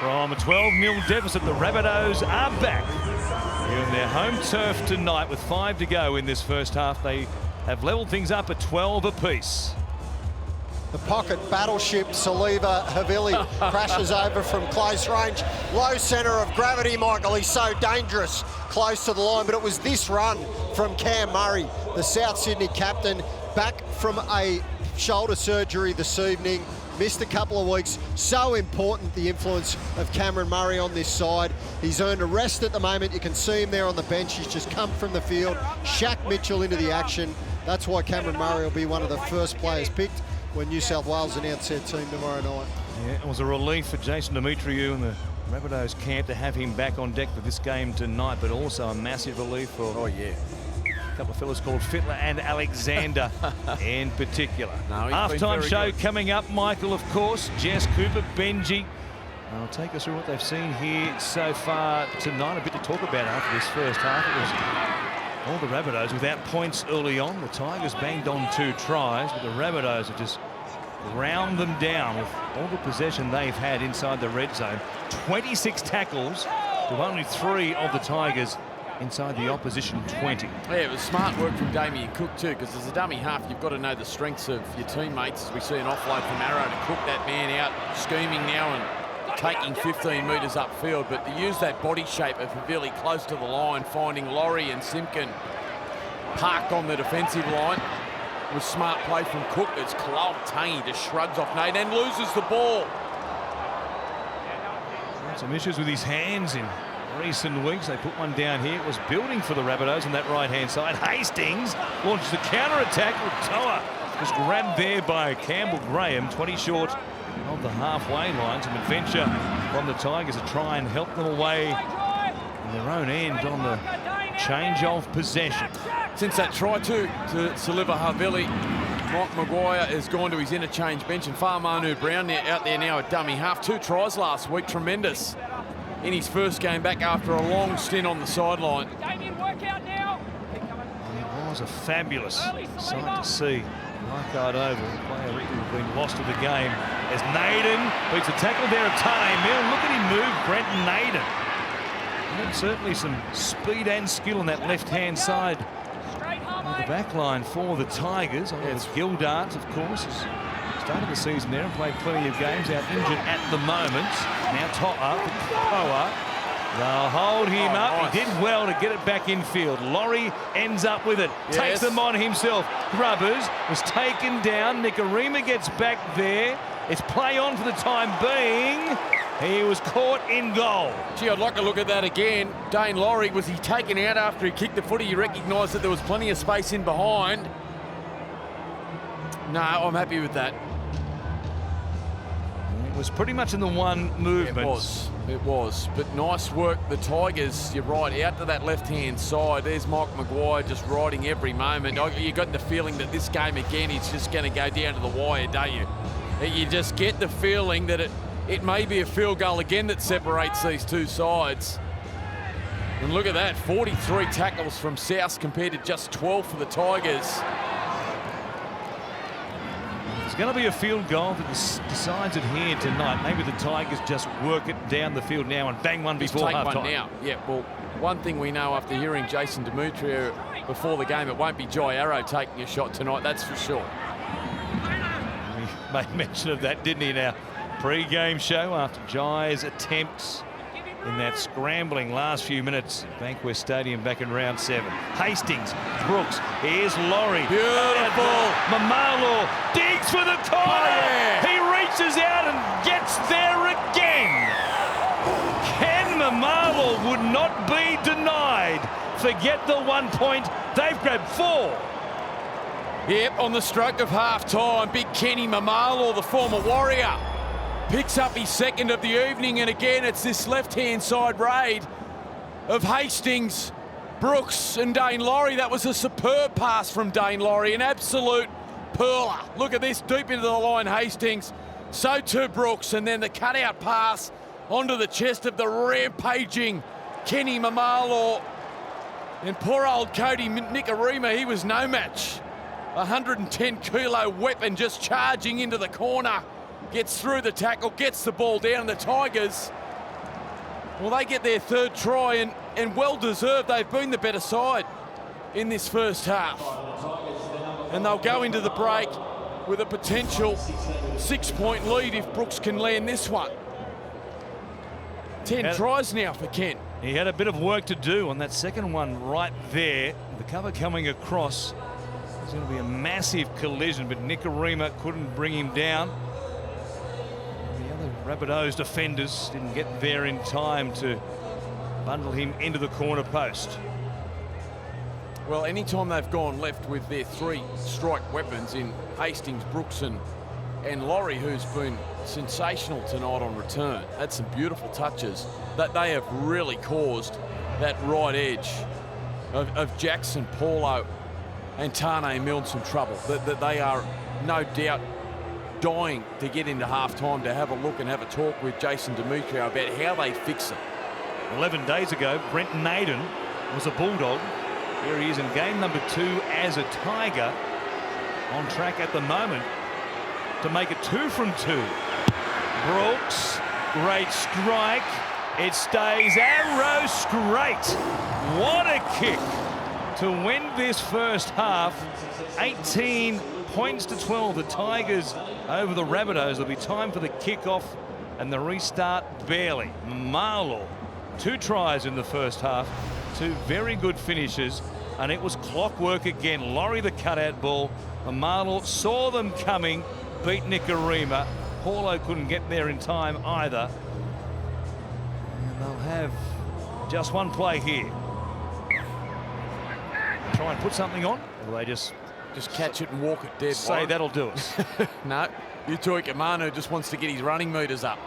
From a 12-0 deficit, the Rabbitohs are back in their home turf tonight with 5 to go in this first half. They have levelled things up at 12 apiece. The pocket battleship Saliva Havili crashes over from close range. Low centre of gravity, Michael. He's so dangerous close to the line, but it was this run from Cam Murray, the South Sydney captain, back from a shoulder surgery this evening. Missed a couple of weeks. So important, the influence of Cameron Murray on this side. He's earned a rest at the moment. You can see him there on the bench. He's just come from the field. Shaq Mitchell into the action. That's why Cameron Murray will be one of the first players picked when New South Wales announce their team tomorrow night. Yeah, it was a relief for Jason Demetriou and the Rabbitohs camp to have him back on deck for this game tonight, but also a massive relief for a couple of fellas called Fittler and Alexander in particular. Halftime show coming up, Michael, of course. Jess Cooper, Benji. I'll take us through what they've seen here so far tonight. A bit to talk about after this first half. It was all the Rabbitohs without points early on. The Tigers banged on 2 tries, but the Rabbitohs have just ground them down with all the possession they've had inside the red zone. 26 tackles to only 3 of the Tigers inside the opposition 20. Yeah, it was smart work from Damien Cook too, because as a dummy half, you've got to know the strengths of your teammates. As we see an offload from Arrow to Cook that man out, scheming now and taking 15 metres upfield, but to use that body shape of Havili close to the line, finding Laurie and Simpkin parked on the defensive line, was smart play from Cook. It's Kalal Tangi just shrugs off Nate and loses the ball. Some issues with his hands in recent weeks. They put one down here. It was building for the Rabbitohs on that right-hand side. Hastings launches the counter-attack. Toa was grabbed there by Campbell Graham, 20 short of the halfway line. Some adventure from the Tigers to try and help them away in their own end on the change of possession. Since that try to Saliva Havili, Mike Maguire has gone to his interchange bench, and Farmanu Brown out there now at dummy half. 2 tries last week, tremendous in his first game back after a long stint on the sideline. It was a fabulous sight to see. Leichhardt Oval, a player who's been lost to the game, as Naden beats a tackle there at Tane Milne. Look at him move, Brenton Naden. And certainly some speed and skill on that left-hand side of the back line for the Tigers. It's Gildart, of course, has started the season there and played plenty of games, out injured at the moment. Now Toa, they'll hold him up. Nice. He did well to get it back infield. Laurie ends up with it, takes them on himself. Grubbers was taken down. Nikarima gets back there. It's play on for the time being. He was caught in goal. Gee, I'd like to look at that again. Dane Laurie, was he taken out after he kicked the footy? You recognised that there was plenty of space in behind. No, I'm happy with that. It was pretty much in the one movement. It was. But nice work, the Tigers. You're right, out to that left-hand side. There's Mike Maguire just riding every moment. You got the feeling that this game again is just going to go down to the wire, don't you? You just get the feeling that it may be a field goal again that separates these two sides. And look at that, 43 tackles from South compared to just 12 for the Tigers. It's going to be a field goal that decides it here tonight. Maybe the Tigers just work it down the field now and bang one before half-time. Take one now. Yeah, well, one thing we know after hearing Jason Demetriou before the game, it won't be Jai Arrow taking a shot tonight, that's for sure. He made mention of that, didn't he, in our pre-game show after Jai's attempts in that scrambling last few minutes at Bankwest Stadium back in round 7. Hastings, Brooks, here's Laurie. Beautiful. Mamalo digs for the corner. He reaches out and gets there again. Ken Mamalo would not be denied. Forget the 1 point. They've grabbed 4. Yep, on the stroke of half-time, big Kenny Mamalo, the former Warrior, picks up his second of the evening, and again it's this left-hand side raid of Hastings, Brooks and Dane Laurie. That was a superb pass from Dane Laurie, an absolute pearler. Look at this, deep into the line, Hastings. So too Brooks, and then the cutout pass onto the chest of the rampaging Kenny Mamalo. And poor old Cody Nikarima, he was no match. 110-kilo weapon just charging into the corner. Gets through the tackle, gets the ball down. The Tigers, well, they get their 3rd try, and well-deserved. They've been the better side in this first half. And they'll go into the break with a potential 6-point lead if Brooks can land this one. 10 tries now for Kent. He had a bit of work to do on that second one right there. The cover coming across. It's going to be a massive collision, but Nicarima couldn't bring him down. The other Rabbitohs defenders didn't get there in time to bundle him into the corner post. Well, anytime they've gone left with their 3 strike weapons in Hastings, Brooks and Laurie, who's been sensational tonight on return. Had some beautiful touches that they have really caused that right edge of Jackson, Paulo and Tane Milne some trouble. That they are no doubt dying to get into half-time to have a look and have a talk with Jason Demetrio about how they fix it. 11 days ago, Brent Naden was a Bulldog. Here he is in game number 2 as a Tiger, on track at the moment to make it 2 from 2. Brooks, great strike. It stays arrow straight. What a kick to win this first half. 18 points to 12. The Tigers over the Rabbitohs. There'll be time for the kickoff and the restart barely. Marlow, 2 tries in the first half. 2 very good finishes, and it was clockwork again. Laurie the cutout ball. Marlow saw them coming, beat Nicarima. Paulo couldn't get there in time either. And they'll have just one play here. Try and put something on, or they just catch it and walk it dead. Say that'll do us. No, Utoi Kamanu just wants to get his running meters up.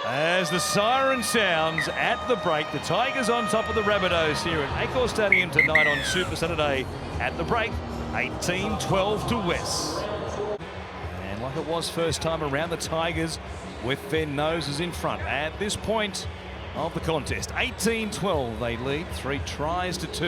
As the siren sounds at the break, the Tigers on top of the Rabbitohs here at Accor Stadium tonight on Super Saturday. At the break, 18-12 to West. And like it was first time around, the Tigers with their noses in front at this point of the contest. 18-12 they lead, 3 tries to 2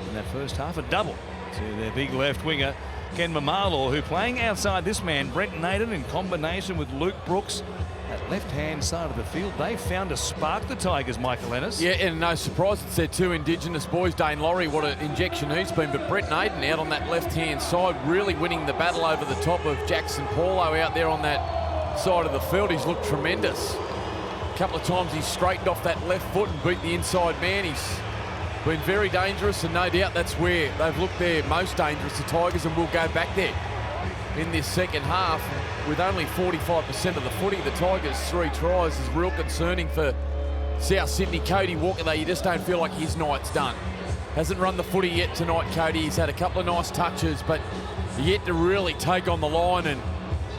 in that first half, a double to their big left winger Ken Mamalo, who playing outside this man Brent Naden in combination with Luke Brooks at left-hand side of the field. They found a spark, the Tigers, Michael Ennis. Yeah, and no surprise it's their 2 Indigenous boys. Dane Laurie, what an injection he's been, but Brent Naden out on that left-hand side, really winning the battle over the top of Jackson Paulo out there on that side of the field. He's looked tremendous. A couple of times he's straightened off that left foot and beat the inside man. He's been very dangerous, and no doubt that's where they've looked their most dangerous, the Tigers, and will go back there in this second half. With only 45% of the footy, the Tigers' 3 tries is real concerning for South Sydney. Cody Walker, though, you just don't feel like his night's done. Hasn't run the footy yet tonight, Cody. He's had a couple of nice touches, but yet to really take on the line. And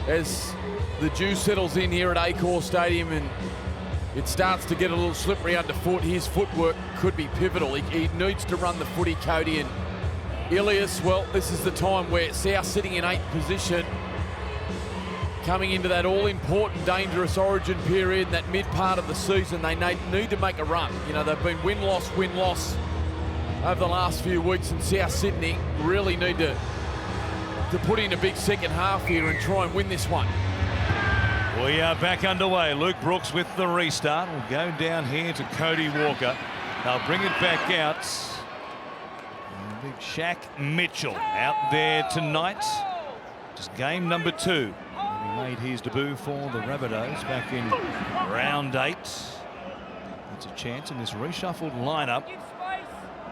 as the dew settles in here at Accor Stadium and it starts to get a little slippery underfoot, his footwork could be pivotal. He needs to run the footy, Cody. And Ilias, well, this is the time where South sitting in 8th position, coming into that all-important dangerous origin period, that mid part of the season, they need to make a run. You know, they've been win-loss over the last few weeks, and South Sydney really need to put in a big second half here and try and win this one. We are back underway. Luke Brooks with the restart. We'll go down here to Cody Walker. They'll bring it back out. And big Shaq Mitchell out there tonight. Just game number 2. He made his debut for the Rabbitohs back in round 8. It's a chance in this reshuffled lineup.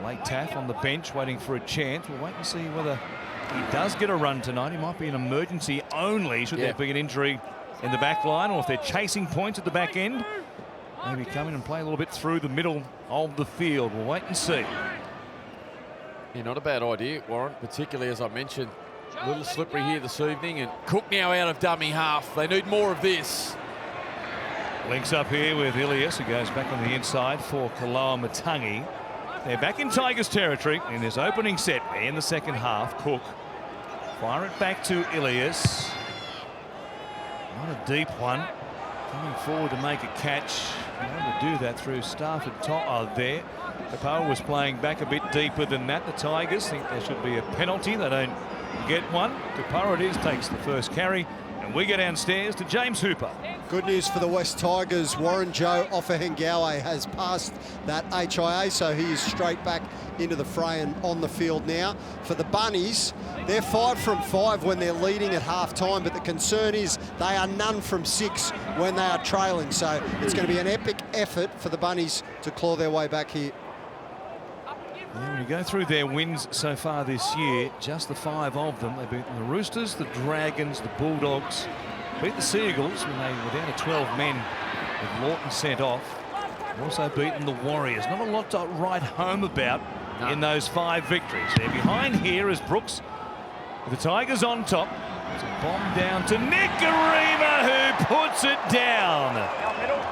Blake Taff on the bench waiting for a chance. We'll wait and see whether he does get a run tonight. He might be an emergency only should there be an injury in the back line, or if they're chasing points at the back end, maybe come in and play a little bit through the middle of the field. We'll wait and see. Yeah, not a bad idea, Warren, particularly as I mentioned, a little slippery here this evening, and Cook now out of dummy half. They need more of this. Links up here with Ilias, who goes back on the inside for Kaloa Matangi. They're back in Tigers territory in this opening set in the second half. Cook fire it back to Ilias. Not a deep one. Coming forward to make a catch. Able to do that through Stafford top. Oh, there. Kapoa was playing back a bit deeper than that. The Tigers think there should be a penalty. They don't get one. Kapoa it is, takes the first carry. And we go downstairs to James Hooper. Good news for the West Tigers. Warren Joe Offahengawe has passed that HIA, so he is straight back into the fray and on the field now. For the Bunnies, they're 5 from 5 when they're leading at half-time, but the concern is they are none from 6 when they are trailing. So it's going to be an epic effort for the Bunnies to claw their way back here. Yeah, when you go through their wins so far this year, just the 5 of them, they've beaten the Roosters, the Dragons, the Bulldogs, beat the Seagulls when they were down to 12 men with Lawton sent off. Also beaten the Warriors. Not a lot to write home about in those 5 victories. They're behind here as Brooks, with the Tigers on top. It's a bomb down to Nicarima, who puts it down.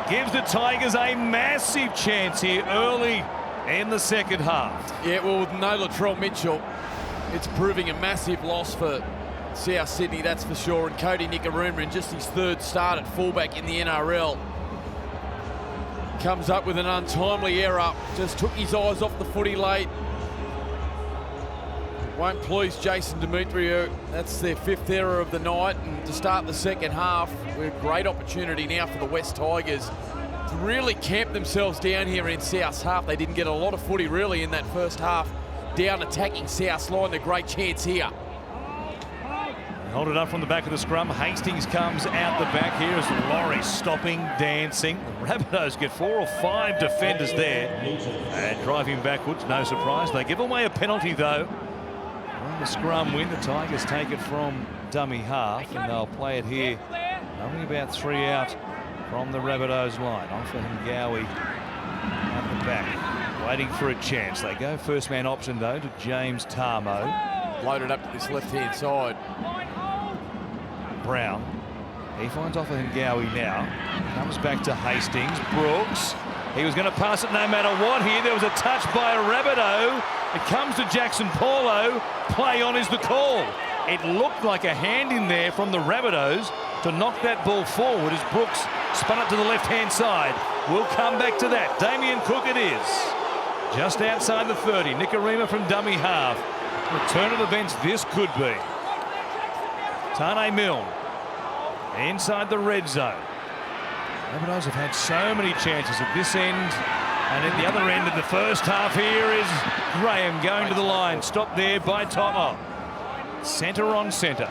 Gives the Tigers a massive chance here early in the second half. Yeah, well, with no Latrell Mitchell, it's proving a massive loss for South Sydney, that's for sure. And Cody Nicarima, in just his 3rd start at fullback in the NRL, comes up with an untimely error. Just took his eyes off the footy late. Won't please Jason Demetriou. That's their 5th error of the night. And to start the second half, a great opportunity now for the West Tigers to really camp themselves down here in South's half. They didn't get a lot of footy really in that first half. Down attacking South's line, a great chance here. Hold it up from the back of the scrum. Hastings comes out the back here as Laurie stopping, dancing. The Rabbitohs get 4 or 5 defenders there and driving backwards. No surprise. They give away a penalty though. On the scrum win, the Tigers take it from dummy half and they'll play it here. Only about 3 out from the Rabbitohs line. Offahengawe at the back, waiting for a chance. They go first man option though to James Tarmo. Loaded up to this left-hand side. Brown, he finds Offahengawe now, comes back to Hastings. Brooks, he was going to pass it no matter what here. There was a touch by a Rabbitoh. It comes to Jackson Paulo. Play on is the call. It looked like a hand in there from the Rabbitohs to knock that ball forward as Brooks spun it to the left-hand side. We'll come back to that. Damien Cook it is. Just outside the 30. Nicarima from dummy half. Return of events this could be. Tane Milne inside the red zone. Rabbitohs have had so many chances at this end, and at the other end of the first half here is Graham going to the line. Stopped there by Tomo. Centre on centre.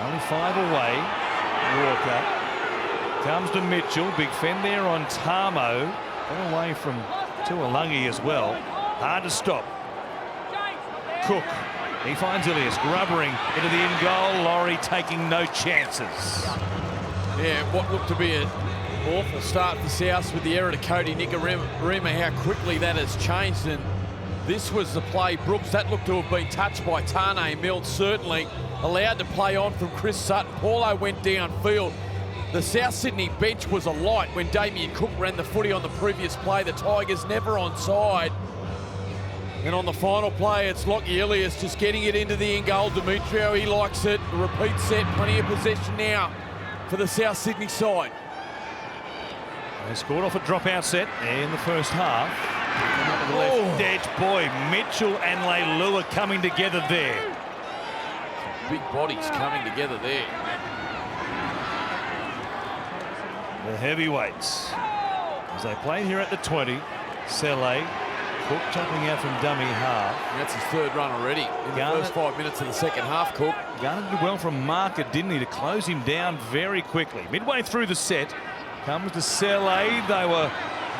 Only 5 away. Walker comes to Mitchell. Big fend there on Tarmo. Got away from Tuolangi as well. Hard to stop. Cook. He finds Ilias grubbering into the in goal. Laurie taking no chances. Yeah, what looked to be an awful start for South with the error to Cody Nicarima, how quickly that has changed. And this was the play, Brooks, that looked to have been touched by Tane Milne, certainly. Allowed to play on from Chris Sutton. Paulo went downfield. The South Sydney bench was alight when Damien Cook ran the footy on the previous play. The Tigers never onside. And on the final play, it's Lockie Ilias just getting it into the in goal. Demetriou, he likes it. The repeat set, plenty of possession now for the South Sydney side. They scored off a dropout set in the first half. The left edge, boy, Mitchell and Leilua coming together there. Big bodies coming together there. The heavyweights. As they played here at the 20, Sele, Cook jumping out from dummy half. That's his 3rd run already in the first 5 minutes of the second half, Cook. Garner did well from Marker, didn't he, to close him down very quickly. Midway through the set, comes to Sele. They were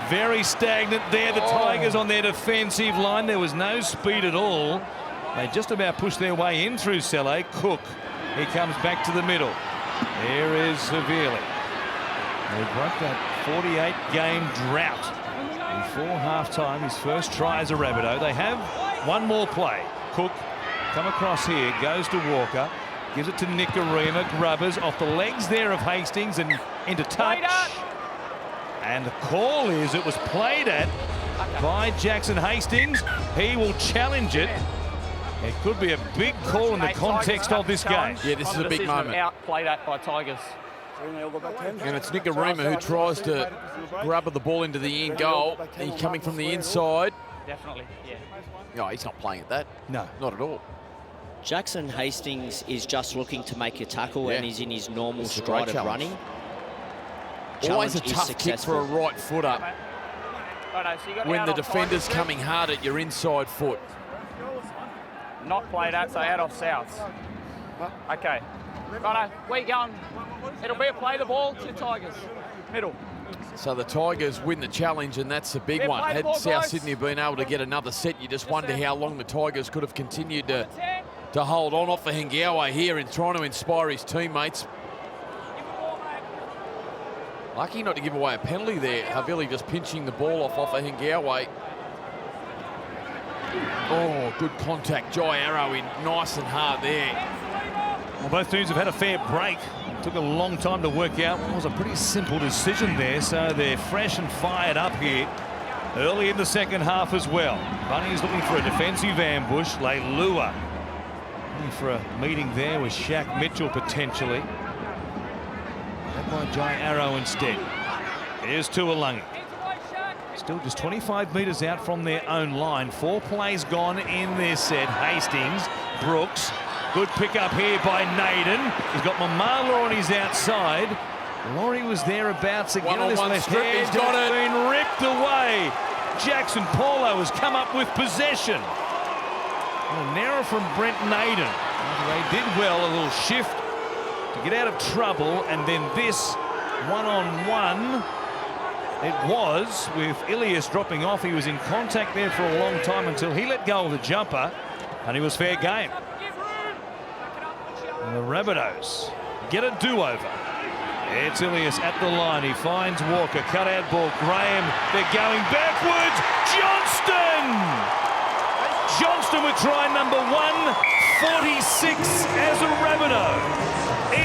very stagnant there. The Tigers on their defensive line. There was no speed at all. They just about pushed their way in through Sele. Cook, he comes back to the middle. There is Severely. They broke that 48-game drought before half-time. His first try as a Rabbitoh. They have one more play. Cook come across here, goes to Walker, gives it to Nicarima, grubbers off the legs there of Hastings and into touch. And the call is it was played at by Jackson Hastings. He will challenge it. It could be a big call in the context of this game. Yeah, this is a big moment. Outplayed at by Tigers. And it's Nicarima who tries to grab the ball into the in goal. He's coming from the inside. Definitely, yeah. No, he's not playing at that. No. Not at all. Jackson Hastings is just looking to make a tackle and he's in his normal stride of running. challenge Always a is tough successful. kick for a right footer Righto, so you got when out the off defender's Tigers, coming hard at your inside foot. not played at, so out off Souths. Okay. Righto, where you going? It'll be a play the ball to Tigers. Middle. So the Tigers win the challenge, and that's a big Yeah, one. play the Had ball, South guys. Sydney been able to get another set, you just wonder how long the Tigers could have continued to hold on off the Hengawe here and trying to inspire his teammates. Lucky not to give away a penalty there. Havili just pinching the ball off a Hengawe. Oh, good contact. Jai Arrow in nice and hard there. Well, both teams have had a fair break. Took a long time to work out what was a pretty simple decision there, so they're fresh and fired up here early in the second half as well. Bunnies looking for a defensive ambush. Leilua looking for a meeting there with Shaq Mitchell potentially. Led by Jai Arrow instead. Here's Tuolangi. Still just 25 metres out from their own line. 4 plays gone in their set. Hastings, Brooks. Good pick up here by Naden. He's got Mamala on his outside. Laurie was thereabouts again. One-on-one This left strip, hand he's got it. been ripped away. Jackson Paulo has come up with possession. An error from Brent Naden. They did well, a little shift to get out of trouble, and then this one-on-one. It was with Ilias dropping off. He was in contact there for a long time until he let go of the jumper, and he was fair game. And the Rabbitohs get a do-over. It's Ilias at the line. He finds Walker. Cut-out ball. Graham. They're going backwards. Johnston! Johnston with try number 146 as a Rabbitoh.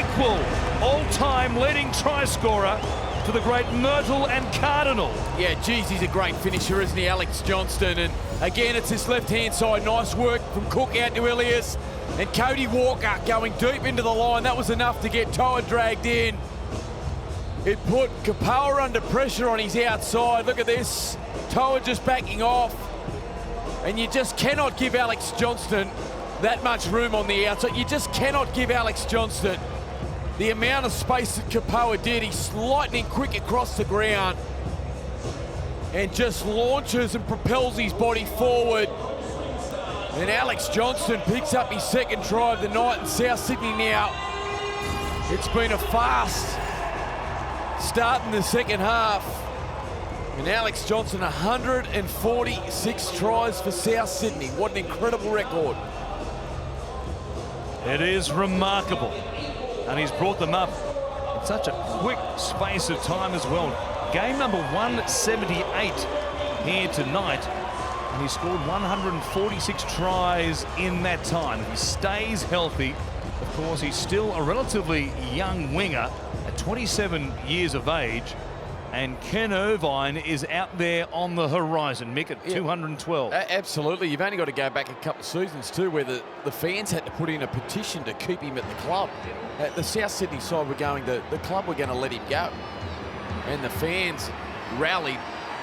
Equal all-time leading try scorer for the great Myrtle and Cardinal. Yeah, geez, he's a great finisher, isn't he, Alex Johnston? And again, it's this left-hand side. Nice work from Cook out to Ilias. And Cody Walker going deep into the line. That was enough to get Toa dragged in. It put Kapoa under pressure on his outside. Look at this. Toa just backing off. And you just cannot give Alex Johnston that much room on the outside. You just cannot give Alex Johnston the amount of space that Kapoa did. He's lightning quick across the ground and just launches and propels his body forward. And Alex Johnston picks up his second try of the night in South Sydney now. It's been a fast start in the second half. And Alex Johnston, 146 tries for South Sydney. What an incredible record. It is remarkable. And he's brought them up in such a quick space of time as well. Game number 178 here tonight. And he scored 146 tries in that time. If he stays healthy, of course, he's still a relatively young winger at 27 years of age. And Ken Irvine is out there on the horizon, Mick, at 212. Absolutely. You've only got to go back a couple of seasons too, where the fans had to put in a petition to keep him at the club. The South Sydney side were going, the club were going to let him go. And the fans rallied.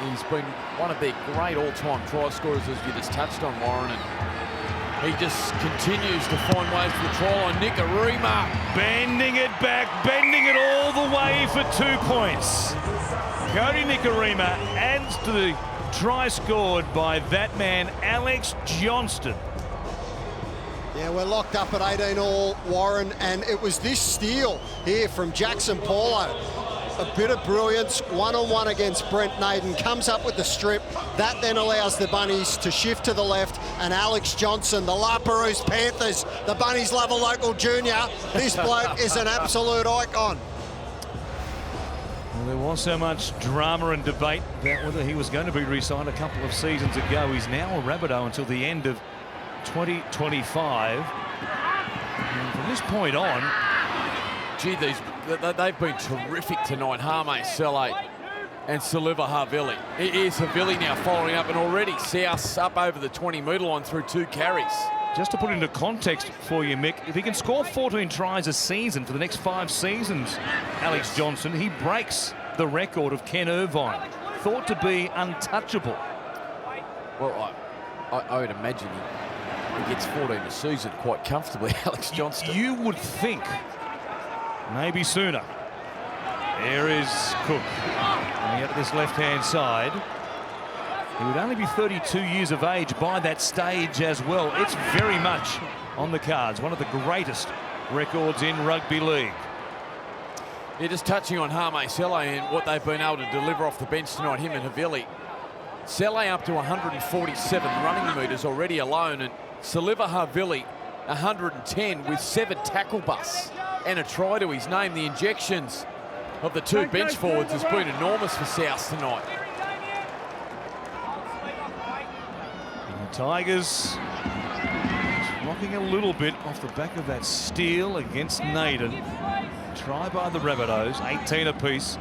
He's been one of their great all-time try scorers, as you just touched on, Warren. And he just continues to find ways to the try line. Nikarima bending it back, bending it all the way for 2 points. Cody Nikarima adds to the try scored by that man, Alex Johnston. Yeah, we're locked up at 18 all, Warren, and it was this steal here from Jackson Paulo. A bit of brilliance, one-on-one against Brent Naden, comes up with the strip. That then allows the Bunnies to shift to the left, and Alex Johnson, the La Perouse Panthers, the Bunnies love a local junior. This bloke is an absolute icon. Well, there was so much drama and debate about whether he was going to be re-signed a couple of seasons ago. He's now a Rabbitoh until the end of 2025. And from this point on, Gee, they've been terrific tonight. Hame, Sele and Saliva Havili. It is Havili now following up, and already South up over the 20-metre line through 2 carries. just to put into context for you, Mick, if he can score 14 tries a season for the next 5 seasons, Alex Johnson, he breaks the record of Ken Irvine, thought to be untouchable. Well, I would imagine he gets 14 a season quite comfortably, Alex Johnston. You would think maybe sooner. There is Cook coming out to this left-hand side. He would only be 32 years of age by that stage as well. It's very much on the cards. One of the greatest records in rugby league. Yeah, just touching on Hame Sele and what they've been able to deliver off the bench tonight, him and Havili. Sele up to 147 running metres already alone, and Saliva Havili 110 with 7 tackle busts and a try to his name. The injections of the two bench forwards has been enormous for South tonight. And the Tigers rocking a little bit off the back of that steal against Naden. Try by the Rabbitohs, 18 apiece.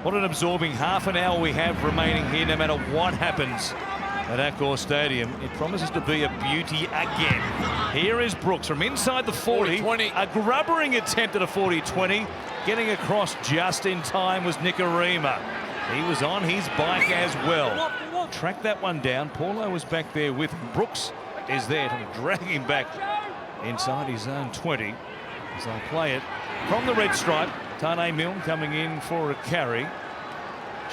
What an absorbing half an hour we have remaining here, no matter what happens at Accor Stadium. It promises to be a beauty again. Here is Brooks from inside the 40. 40-20. A grubbering attempt at a 40-20. Getting across just in time was Nikorima. He was on his bike as well. Tracked that one down. Paulo was back there with him. Brooks is there to drag him back inside his own 20 as they play it from the red stripe. Tane Milne coming in for a carry.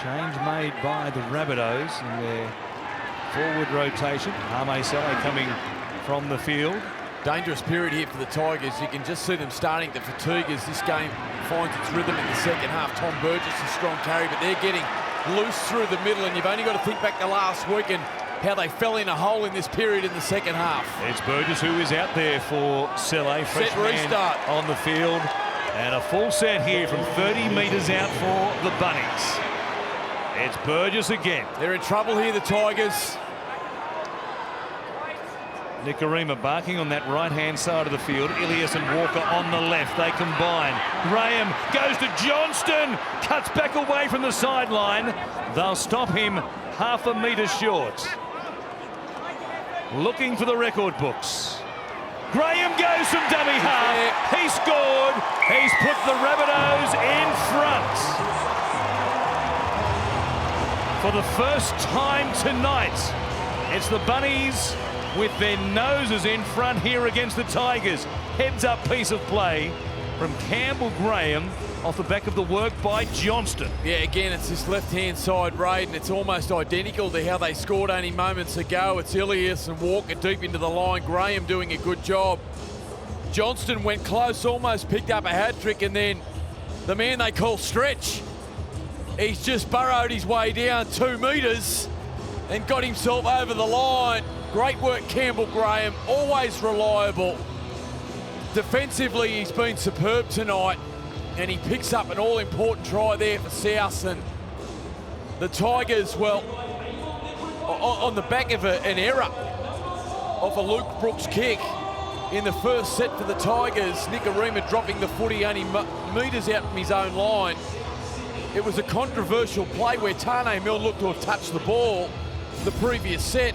Change made by the Rabbitohs in their forward rotation. Hame Sele coming from the field. Dangerous period here for the Tigers. You can just see them starting to fatigue as this game finds its rhythm in the second half. Tom Burgess a strong carry, but they're getting loose through the middle, and you've only got to think back to last week and how they fell in a hole in this period in the second half. It's Burgess who is out there for Sele. Set restart on the field. And a full set here from 30 metres out for the Bunnies. It's Burgess again. They're in trouble here, the Tigers. Nikorima barking on that right-hand side of the field. Ilias and Walker on the left. They combine. Graham goes to Johnston. Cuts back away from the sideline. They'll stop him half a metre short. Looking for the record books. Graham goes from dummy half. He scored. He's put the Rabbitohs in front. For the first time tonight, it's the Bunnies with their noses in front here against the Tigers. Heads up piece of play from Campbell Graham off the back of the work by Johnston. Yeah, again, it's this left-hand side raid, and it's almost identical to how they scored only moments ago. It's Ilias and Walker deep into the line. Graham doing a good job. Johnston went close, almost picked up a hat-trick, and then the man they call Stretch, he's just burrowed his way down 2 metres and got himself over the line. Great work, Campbell Graham, always reliable. Defensively, he's been superb tonight, and he picks up an all-important try there for South. And the Tigers, well, on the back of an error of a Luke Brooks kick in the first set for the Tigers, Nikorima dropping the footy only metres out from his own line. It was a controversial play where Tane Milne looked to have touched the ball the previous set,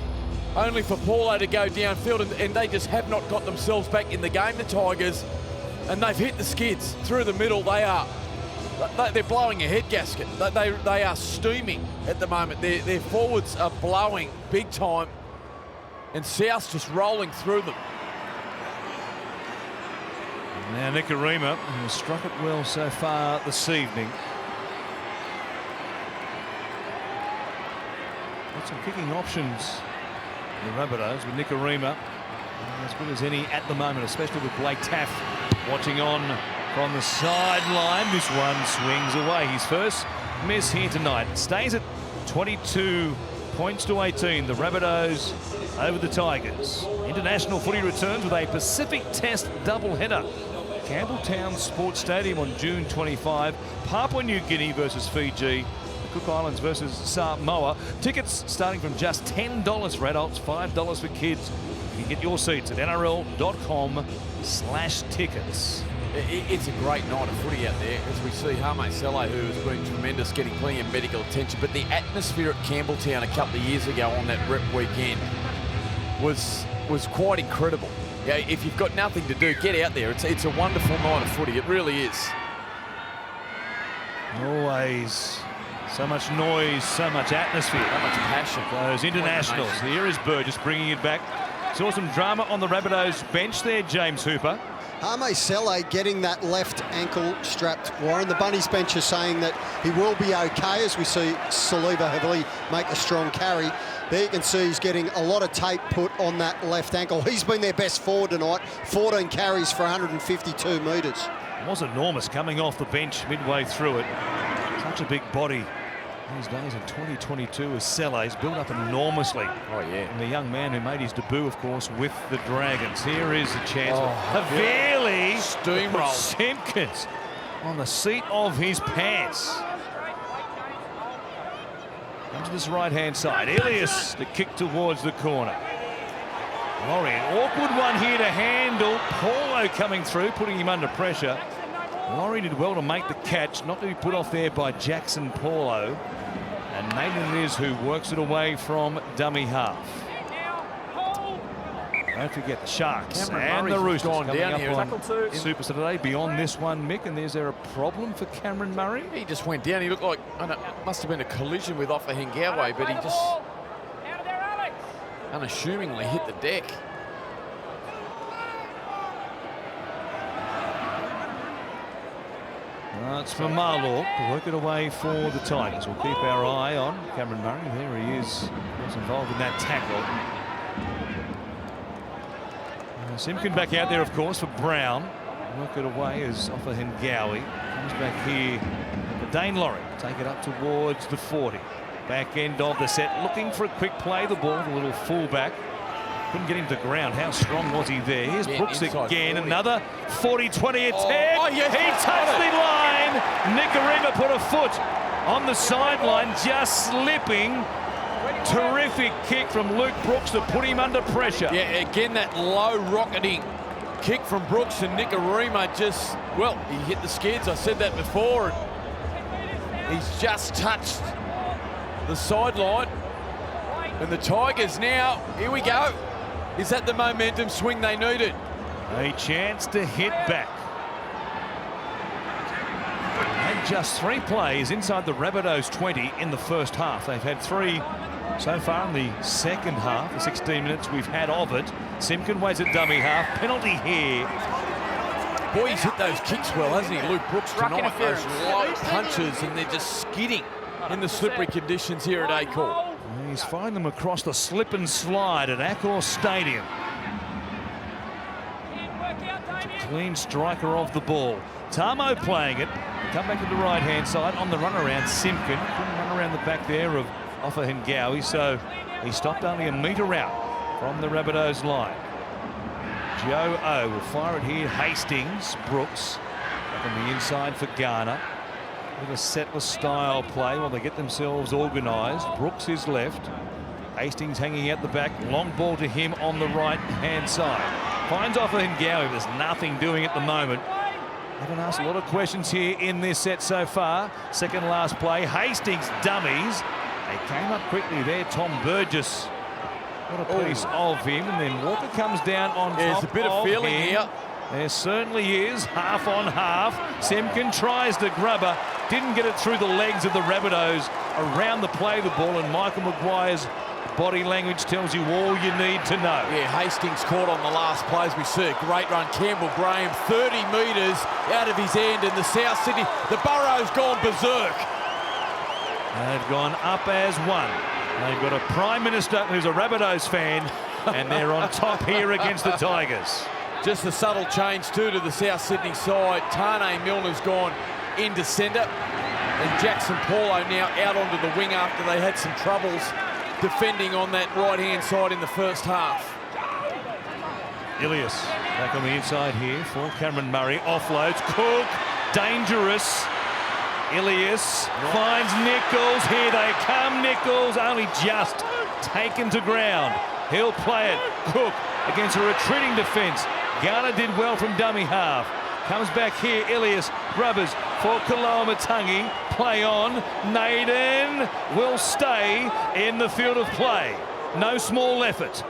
only for Paulo to go downfield, and they just have not got themselves back in the game, the Tigers, and they've hit the skids through the middle. They're blowing a head gasket. They are steaming at the moment. Their forwards are blowing big time, and South's just rolling through them. Now Nikorima has struck it well so far this evening. Got some kicking options, the Rabbitohs, with Nikorima as good as any at the moment, especially with Blake Taff watching on from the sideline. This one swings away. His first miss here tonight. Stays at 22 points to 18. The Rabbitohs over the Tigers. International footy returns with a Pacific Test doubleheader. Campbelltown Sports Stadium on June 25. Papua New Guinea versus Fiji. The Cook Islands versus Samoa. Tickets starting from just $10 for adults, $5 for kids. You can get your seats at nrl.com/tickets. It's a great night of footy out there, as we see Hame Sele, who has been tremendous, getting plenty of medical attention. But the atmosphere at Campbelltown a couple of years ago on that rep weekend was quite incredible. Yeah, if you've got nothing to do, get out there. It's a wonderful night of footy. It really is. Always so much noise, so much atmosphere, so much passion. Those internationals. Here is Burgess bringing it back. Saw some drama on the Rabbitohs bench there, James Hooper. Hame Sele getting that left ankle strapped. Warren, the Bunnies bench is saying that he will be okay as we see Saliva heavily make a strong carry. There you can see he's getting a lot of tape put on that left ankle. He's been their best forward tonight, 14 carries for 152 metres. It was enormous coming off the bench midway through it. Such a big body. These days in 2022 as Selle's built up enormously. Oh, yeah. And the young man who made his debut, of course, with the Dragons. Here is the chance. Havili steamroll. Simpkins on the seat of his pants. Comes to this right-hand side. Ilias, the kick towards the corner. Laurie, an awkward one here to handle. Paulo coming through, putting him under pressure. Laurie did well to make the catch, not to be put off there by Jackson Paulo. And Nathan it is who works it away from dummy half. Don't forget the Sharks and the Roosters gone coming down up here. on Super Saturday. Beyond this one, Mick, and is there a problem for Cameron Murray? He just went down. He looked like, I don't know, it must have been a collision with Offa Hengawe, but he just unassumingly hit the deck. It's for Marlaw to work it away for the Tigers. We'll keep our eye on Cameron Murray. There he is. Was involved in that tackle. Simpkin back out there, of course, for Brown. Work it away as Offa Hengawe comes back here for Dane Laurie. Take it up towards the 40. Back end of the set. Looking for a quick play. The ball, the little fullback. Couldn't get him to ground. How strong was he there? Here's Brooks again. 40. Another 40-20 attack. He touched the line. Nicarima put a foot on the sideline, just slipping. Terrific kick from Luke Brooks to put him under pressure. Yeah, again, that low rocketing kick from Brooks, and Nicarima just, well, he hit the skids. I said that before. He's just touched the sideline. And the Tigers now, here we go. Is that the momentum swing they needed? A chance to hit back. And just 3 plays inside the Rabbitohs 20 in the first half. They've had 3 so far in the second half, the 16 minutes we've had of it. Simpkin waits at dummy half. Penalty here. Boy, he's hit those kicks well, hasn't he, Luke Brooks, tonight? Those low punches, and they're just skidding in the slippery conditions here at Accor. He's firing them across the slip and slide at Accor Stadium. Clean striker of the ball. Tamo playing it. Come back to the right-hand side on the run around. Simpkin couldn't run around the back there of Offa Hengawe, so he stopped only a metre out from the Rabbitohs line. Joe O will fire it here. Hastings, Brooks up on the inside for Garner. With a settler style play while they get themselves organised. Brooks is left. Hastings hanging out the back. Long ball to him on the right-hand side. Finds Offa Hengawe. There's nothing doing at the moment. Haven't asked a lot of questions here in this set so far. Second last play. Hastings dummies. They came up quickly there. Tom Burgess. What a piece of him. And then Walker comes down on top. There's a bit of feeling here. There certainly is. Half on half. Simpkin tries to grab her. Didn't get it through the legs of the Rabbitohs around the play the ball, and Michael Maguire's body language tells you all you need to know. Yeah, Hastings caught on the last play as we see a great run. Campbell Graham 30 metres out of his end, and the South Sydney, the Burrow's gone berserk. They've gone up as one. They've got a Prime Minister who's a Rabbitohs fan, and they're on top here against the Tigers. Just a subtle change too to the South Sydney side. Tane Milner's gone into centre, and Jackson Paulo now out onto the wing after they had some troubles defending on that right-hand side in the first half. Ilias back on the inside here for Cameron Murray. Offloads. Cook. Dangerous. Ilias finds Nichols. Here they come. Nichols only just taken to ground. He'll play it. Cook against a retreating defence. Garner did well from dummy half. Comes back here. Ilias rubbers for Kaloamatangi. Play on. Naden will stay in the field of play. No small effort.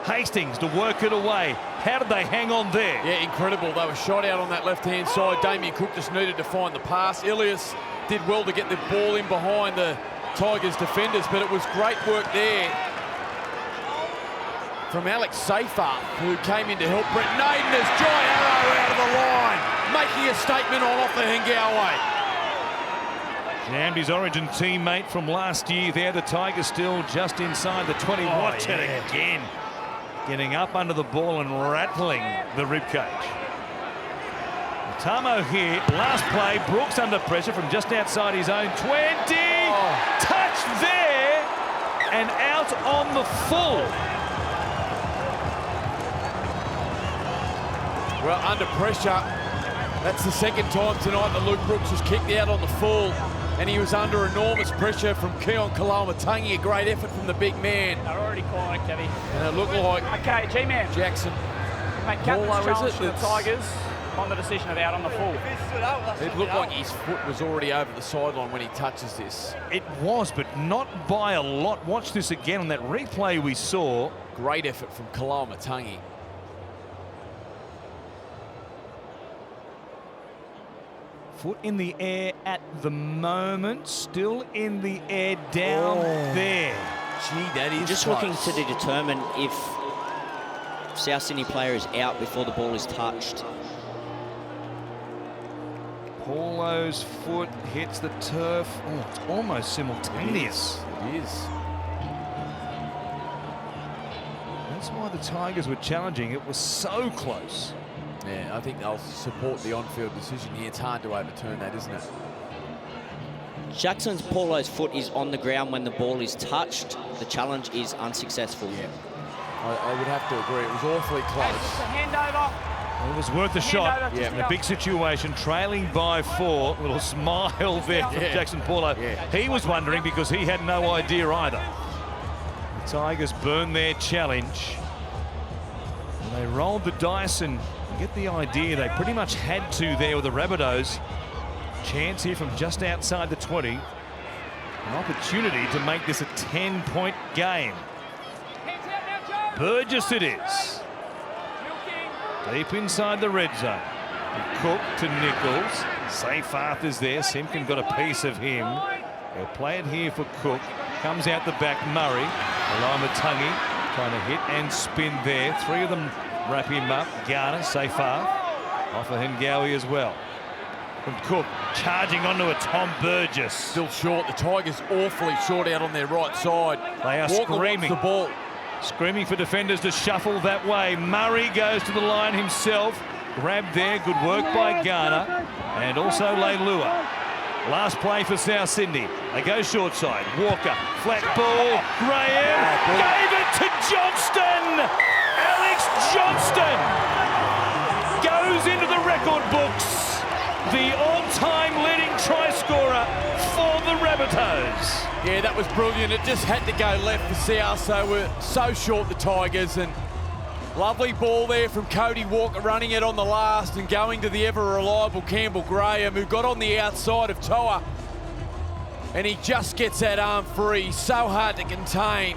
Hastings to work it away. How did they hang on there? Yeah, incredible. They were shot out on that left-hand side. Damien Cook just needed to find the pass. Ilias did well to get the ball in behind the Tigers defenders, but it was great work there from Alex Seyfarth, who came in to help Brett Naden as Jai Arrow out of the line, making a statement on off the Hengawe. Jammed his Origin teammate from last year there. The Tigers still just inside the 20. Watch it again. Getting up under the ball and rattling the ribcage. Tamo here, last play, Brooks under pressure from just outside his own 20. Touch there and out on the full. Well, under pressure, that's the second time tonight that Luke Brooks was kicked out on the full, and he was under enormous pressure from Keon Kalamatangi. A great effort from the big man. They're already calling it, Kevy. And it looked like Okay, G-Man. Jackson. Mate, captain's Paulo, challenge is for it? the Tigers on the decision of out on the full. It looked like his foot was already over the sideline when he touches this. It was, but not by a lot. Watch this again on that replay we saw. Great effort from Kalamatangi. Foot in the air at the moment, still in the air down there. Gee, that is Just close. looking to determine if South Sydney player is out before the ball is touched. Paulo's foot hits the turf. Oh, it's almost simultaneous. It is. That's why the Tigers were challenging. It was so close. Yeah, I think they'll support the on-field decision here. It's hard to overturn that, isn't it? Jackson's Paulo's foot is on the ground when the ball is touched. The challenge is unsuccessful. Yeah. I would have to agree. It was awfully close. Handover. It was worth a shot. over to In a big situation, trailing by 4. Little smile there from Jackson Paulo. Yeah. He was wondering because he had no idea either. The Tigers burned their challenge. And they rolled the dice, and you get the idea they pretty much had to there with the Rabbitohs. Chance here from just outside the 20. An opportunity to make this a 10-point game. Burgess it is. Deep inside the red zone. Cook to Nichols. Seyfarth is there. Simpkin got a piece of him. They'll play it here for Cook. Comes out the back, Murray. Kalamatangi trying to hit and spin there. 3 of them wrap him up. Garner, Seyfarth. Off of Hengawe as well. From Cook, charging onto a Tom Burgess. Still short. The Tigers awfully short out on their right side. They are Walker screaming. wants the ball. Screaming for defenders to shuffle that way. Murray goes to the line himself. Grabbed there. Good work by Garner. And also Leilua. Last play for South Sydney. They go short side. Walker. Flat ball. Graham gave it to Johnston. Alex Johnston goes into the record books. The all-time leading try scorer for the Rabbitohs. Yeah, that was brilliant. It just had to go left for South, so we're so short, the Tigers. And lovely ball there from Cody Walker, running it on the last and going to the ever-reliable Campbell Graham, who got on the outside of Toa. And he just gets that arm free. So hard to contain.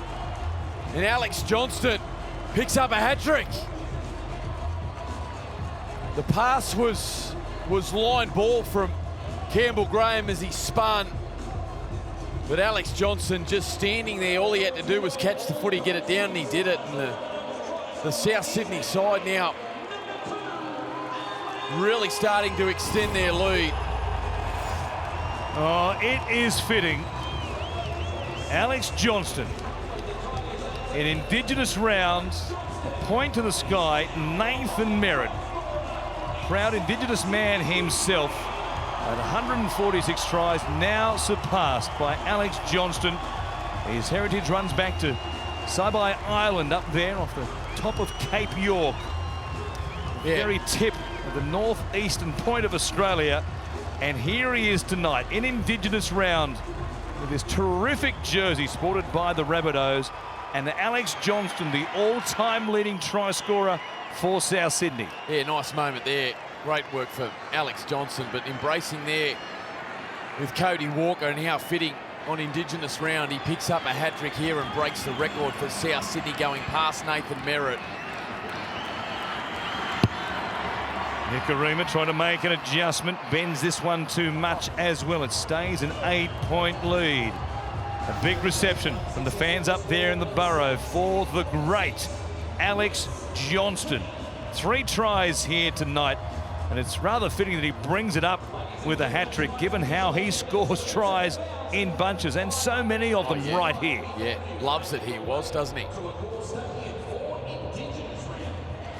And Alex Johnston picks up a hat-trick. The pass was line ball from Campbell Graham as he spun. But Alex Johnston just standing there, all he had to do was catch the footy, get it down, and he did it. And the South Sydney side now really starting to extend their lead. Oh, it is fitting. Alex Johnston in Indigenous rounds, a point to the sky, Nathan Merritt. Proud Indigenous man himself at 146 tries, now surpassed by Alex Johnston. His heritage runs back to Saibai Island up there off the top of Cape York. Very tip of the northeastern point of Australia. And here he is tonight in Indigenous round with this terrific jersey sported by the Rabbitohs. And Alex Johnston, the all-time leading try scorer for South Sydney. Yeah, nice moment there. Great work for Alex Johnston, but embracing there with Cody Walker, and how fitting on Indigenous round. He picks up a hat-trick here and breaks the record for South Sydney, going past Nathan Merritt. Nikarima trying to make an adjustment, bends this one too much as well. It stays an 8-point lead. A big reception from the fans up there in the Burrow for the great Alex Johnston. 3 tries here tonight, and it's rather fitting that he brings it up with a hat-trick, given how he scores tries in bunches, and so many of them right here. Yeah, loves it here, doesn't he?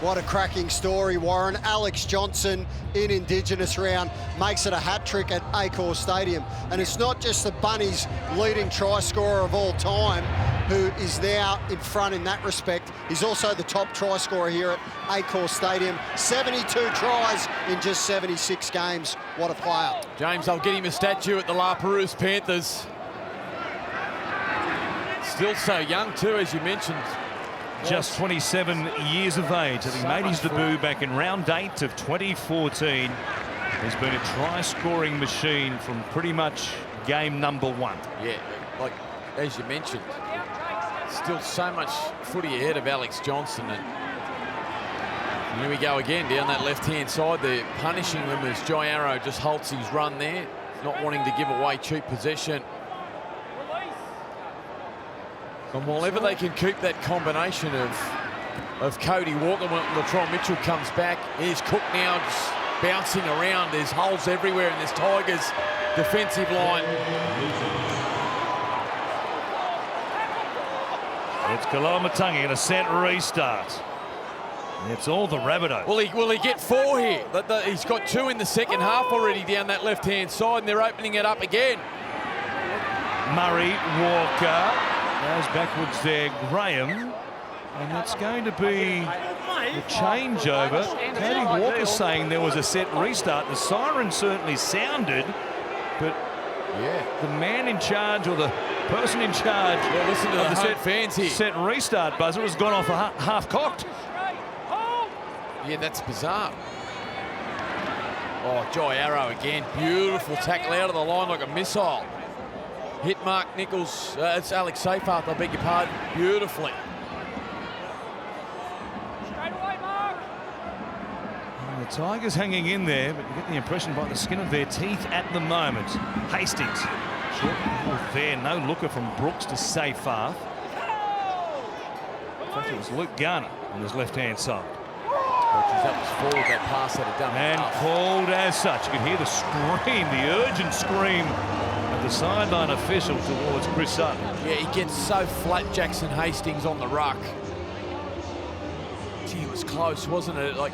What a cracking story, Warren. Alex Johnson in Indigenous round makes it a hat-trick at Accor Stadium. And it's not just the Bunnies' leading try scorer of all time who is now in front in that respect. He's also the top try scorer here at Accor Stadium. 72 tries in just 76 games. What a player. James, I'll get him a statue at the La Perouse Panthers. Still so young too, as you mentioned. Just 27 years of age. He made his debut back in round 8 of 2014. He's been a try-scoring machine from pretty much game number 1. Yeah, like as you mentioned, still so much footy ahead of Alex Johnson. And here we go again down that left-hand side. They're punishing them as Jai Arrow just halts his run there, not wanting to give away cheap possession. And whenever they can keep that combination of Cody Walker when Latrell Mitchell comes back, here's Cook now just bouncing around. There's holes everywhere in this Tigers defensive line. It's Kalamatangi in a set restart. It's all the Rabbitohs. Will he get 4 here? He's got 2 in the second half already down that left-hand side, and they're opening it up again. Murray, Walker. Goes backwards there, Graham, and that's going to be the changeover. Cody Walker saying there was a set restart. The siren certainly sounded, but the man in charge, or the person in charge listen to of the set fans here. Set restart buzzer has gone off half-cocked. Yeah, that's bizarre. Oh, Jai Arrow again. Beautiful tackle out of the line like a missile. Hit Mark Nichols, it's Alex Seyfarth, I beg your pardon, beautifully. And the Tigers hanging in there, but you get the impression by the skin of their teeth at the moment. Hastings, short ball there, no looker from Brooks to Seyfarth. In fact, it was Luke Garner on his left-hand side. That was forward, that pass that had done. And called as such. You can hear the scream, the urgent scream of the sideline official towards Chris Sutton. Yeah, he gets so flat, Jackson Hastings, on the ruck. Gee, it was close, wasn't it? Like,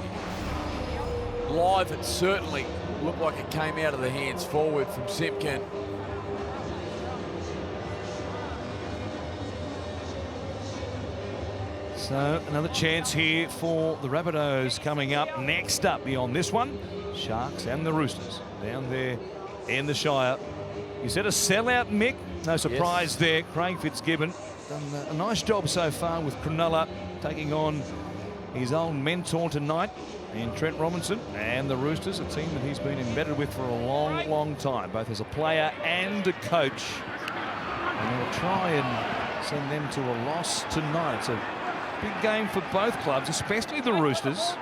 live, it certainly looked like it came out of the hands forward from Simpkin. So another chance here for the Rabbitohs coming up. Next up beyond this one, Sharks and the Roosters down there in the Shire. You said a sellout, Mick. No surprise there. Craig Fitzgibbon done a nice job so far with Cronulla, taking on his old mentor tonight in Trent Robinson, and the Roosters, a team that he's been embedded with for a long, long time, both as a player and a coach. And he'll try and send them to a loss tonight. It's a big game for both clubs, especially the Roosters.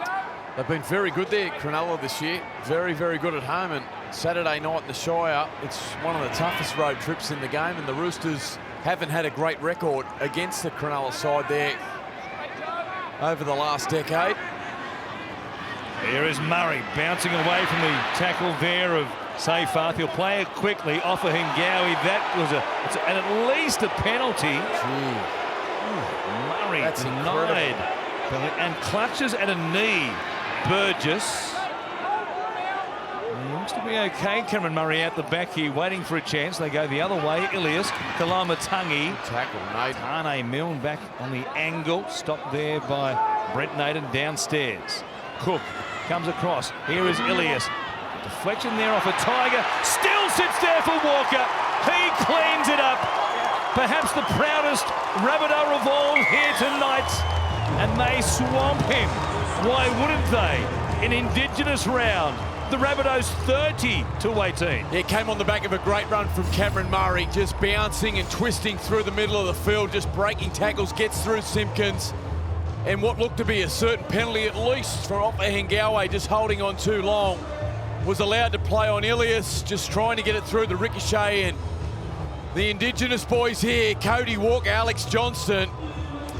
They've been very good there, Cronulla, this year. Very, very good at home. And Saturday night in the Shire, it's one of the toughest road trips in the game. And the Roosters haven't had a great record against the Cronulla side there over the last decade. Here is Murray bouncing away from the tackle there of Seyfarth. He'll play it quickly off of Hingawi. That was at least a penalty. Murray That's denied. And clutches at a knee. Burgess. He looks to be okay. Cameron Murray out the back here waiting for a chance. They go the other way. Ilias, Kalamatangi. Tackle made. Tane Milne back on the angle. Stopped there by Brent Naden downstairs. Cook comes across. Here is Ilias. Deflection there off a Tiger. Still sits there for Walker. He cleans it up. Perhaps the proudest Rabbitoh of all here tonight. And they swamp him. Why wouldn't they? In Indigenous round. The Rabbitohs 30-18. It came on the back of a great run from Cameron Murray, just bouncing and twisting through the middle of the field, just breaking tackles, gets through Simpkins. And what looked to be a certain penalty, at least for Opa Hengawe, just holding on too long, was allowed to play on Ilias, just trying to get it through the ricochet. And the Indigenous boys here, Cody Walker, Alex Johnston,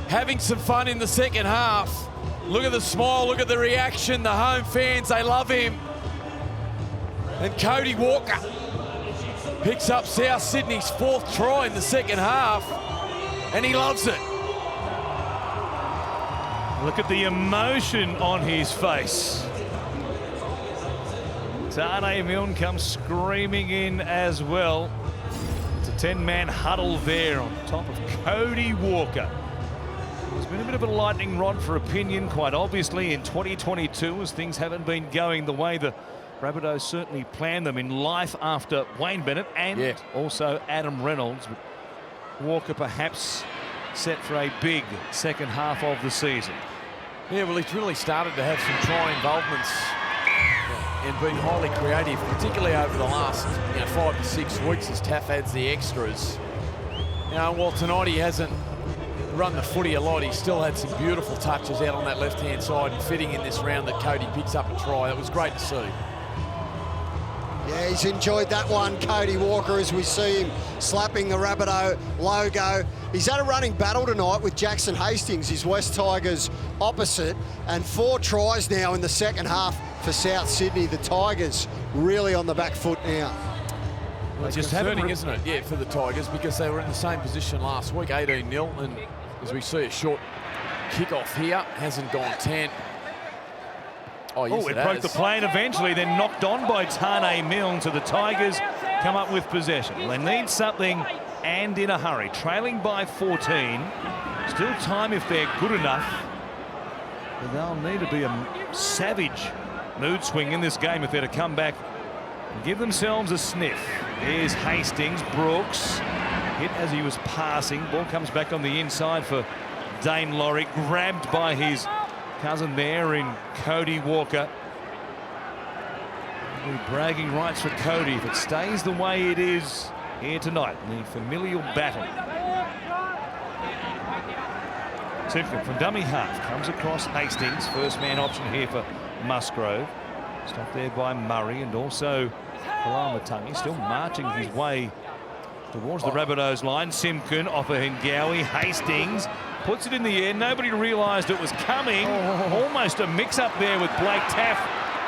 having some fun in the second half. Look at the smile, look at the reaction. The home fans, they love him. And Cody Walker picks up South Sydney's 4th try in the second half, and he loves it. Look at the emotion on his face. Tane Milne comes screaming in as well. It's a 10-man huddle there on top of Cody Walker. There's been a bit of a lightning rod for opinion, quite obviously, in 2022, as things haven't been going the way the Rabbitohs certainly planned them in life after Wayne Bennett and also Adam Reynolds. But Walker perhaps set for a big second half of the season. Yeah, well, he's really started to have some try involvements and been highly creative, particularly over the last 5 to 6 weeks as Taff adds the extras. While tonight he hasn't run the footy a lot, he still had some beautiful touches out on that left-hand side and fitting in this round that Cody picks up a try. That was great to see. Yeah, he's enjoyed that one, Cody Walker, as we see him slapping the Rabbitoh logo. He's had a running battle tonight with Jackson Hastings, his West Tigers opposite, and 4 tries now in the second half for South Sydney. The Tigers really on the back foot now. Well, it's concerning, isn't it? Yeah, for the Tigers, because they were in the same position last week, 18-0, and as we see a short kickoff here, hasn't gone 10. Oh, yes, it broke the plane eventually, then knocked on by Tane Milne. So the Tigers come up with possession. Well, they need something and in a hurry. Trailing by 14. Still time if they're good enough. But they'll need to be a savage mood swing in this game if they're to come back and give themselves a sniff. There's Hastings. Brooks hit as he was passing. Ball comes back on the inside for Dane Laurie. Grabbed by his cousin there in Cody Walker. Bragging rights for Cody if it stays the way it is here tonight. The familial battle. Simpson from dummy half comes across Hastings. First man option here for Musgrove. Stopped there by Murray and also Palamatangi, still marching his way towards the Rabbitohs line. Simpkin off of Ngowi. Hastings puts it in the air. Nobody realised it was coming. Almost a mix-up there with Blake Taff.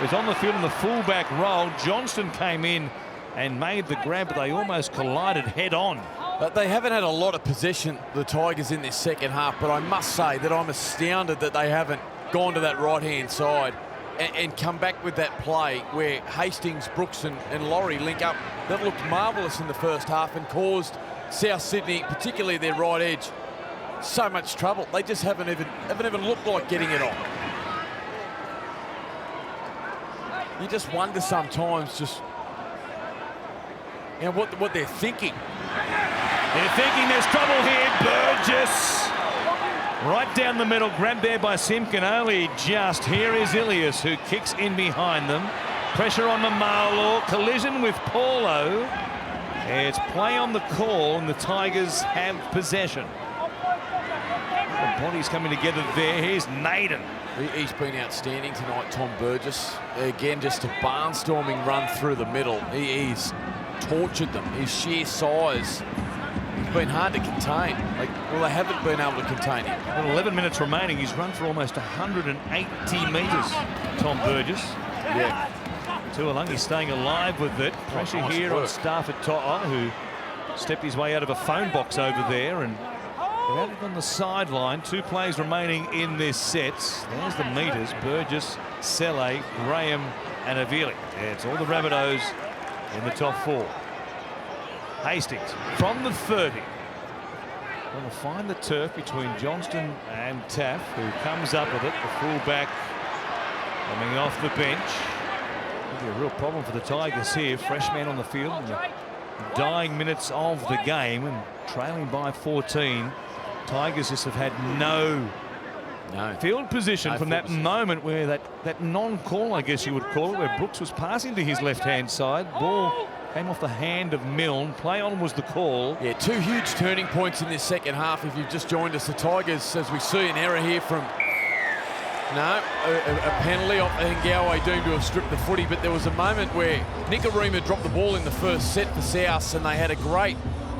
Was on the field in the fullback role. Johnston came in and made the grab, but they almost collided head-on. But they haven't had a lot of possession, the Tigers, in this second half, but I must say that I'm astounded that they haven't gone to that right-hand side and come back with that play where Hastings, Brooks and Laurie link up. That looked marvellous in the first half and caused South Sydney, particularly their right edge, so much trouble. They just haven't even looked like getting it on. You just wonder sometimes just what they're thinking. They're thinking there's trouble here. Burgess right down the middle, grabbed there by Simpkin. Only just. Here is Ilias who kicks in behind them. Pressure on Mamalo. Collision with Paulo. It's play on the call and the Tigers have possession. The bodies coming together there. Here's Naden. He's been outstanding tonight, Tom Burgess. Again, just a barnstorming run through the middle. He's tortured them. His sheer size, he's been hard to contain. They haven't been able to contain him. Well, 11 minutes remaining. He's run for almost 180 metres, Tom Burgess. Yeah. Tuolangi staying alive with it. Pressure here on Stafford To'a, who stepped his way out of a phone box over there and out on the sideline. 2 plays remaining in this set. There's the meters. Burgess, Selle, Graham and Avili. Yeah, it's all the Rabbitohs in the top 4. Hastings from the 30. Going to find the turf between Johnston and Taff, who comes up with it. The fullback coming off the bench. It'll be a real problem for the Tigers here. Fresh man on the field in the dying minutes of the game and trailing by 14. Tigers just have had no field position from that moment where that non-call, I guess you would call it, where Brooks was passing to his left-hand side. Ball came off the hand of Milne. Play on was the call. Yeah, 2 huge turning points in this second half. If you've just joined us, the Tigers, as we see, an error here from a penalty off Ngowi doomed to have stripped the footy, but there was a moment where Nicarima dropped the ball in the first set for South and they had a great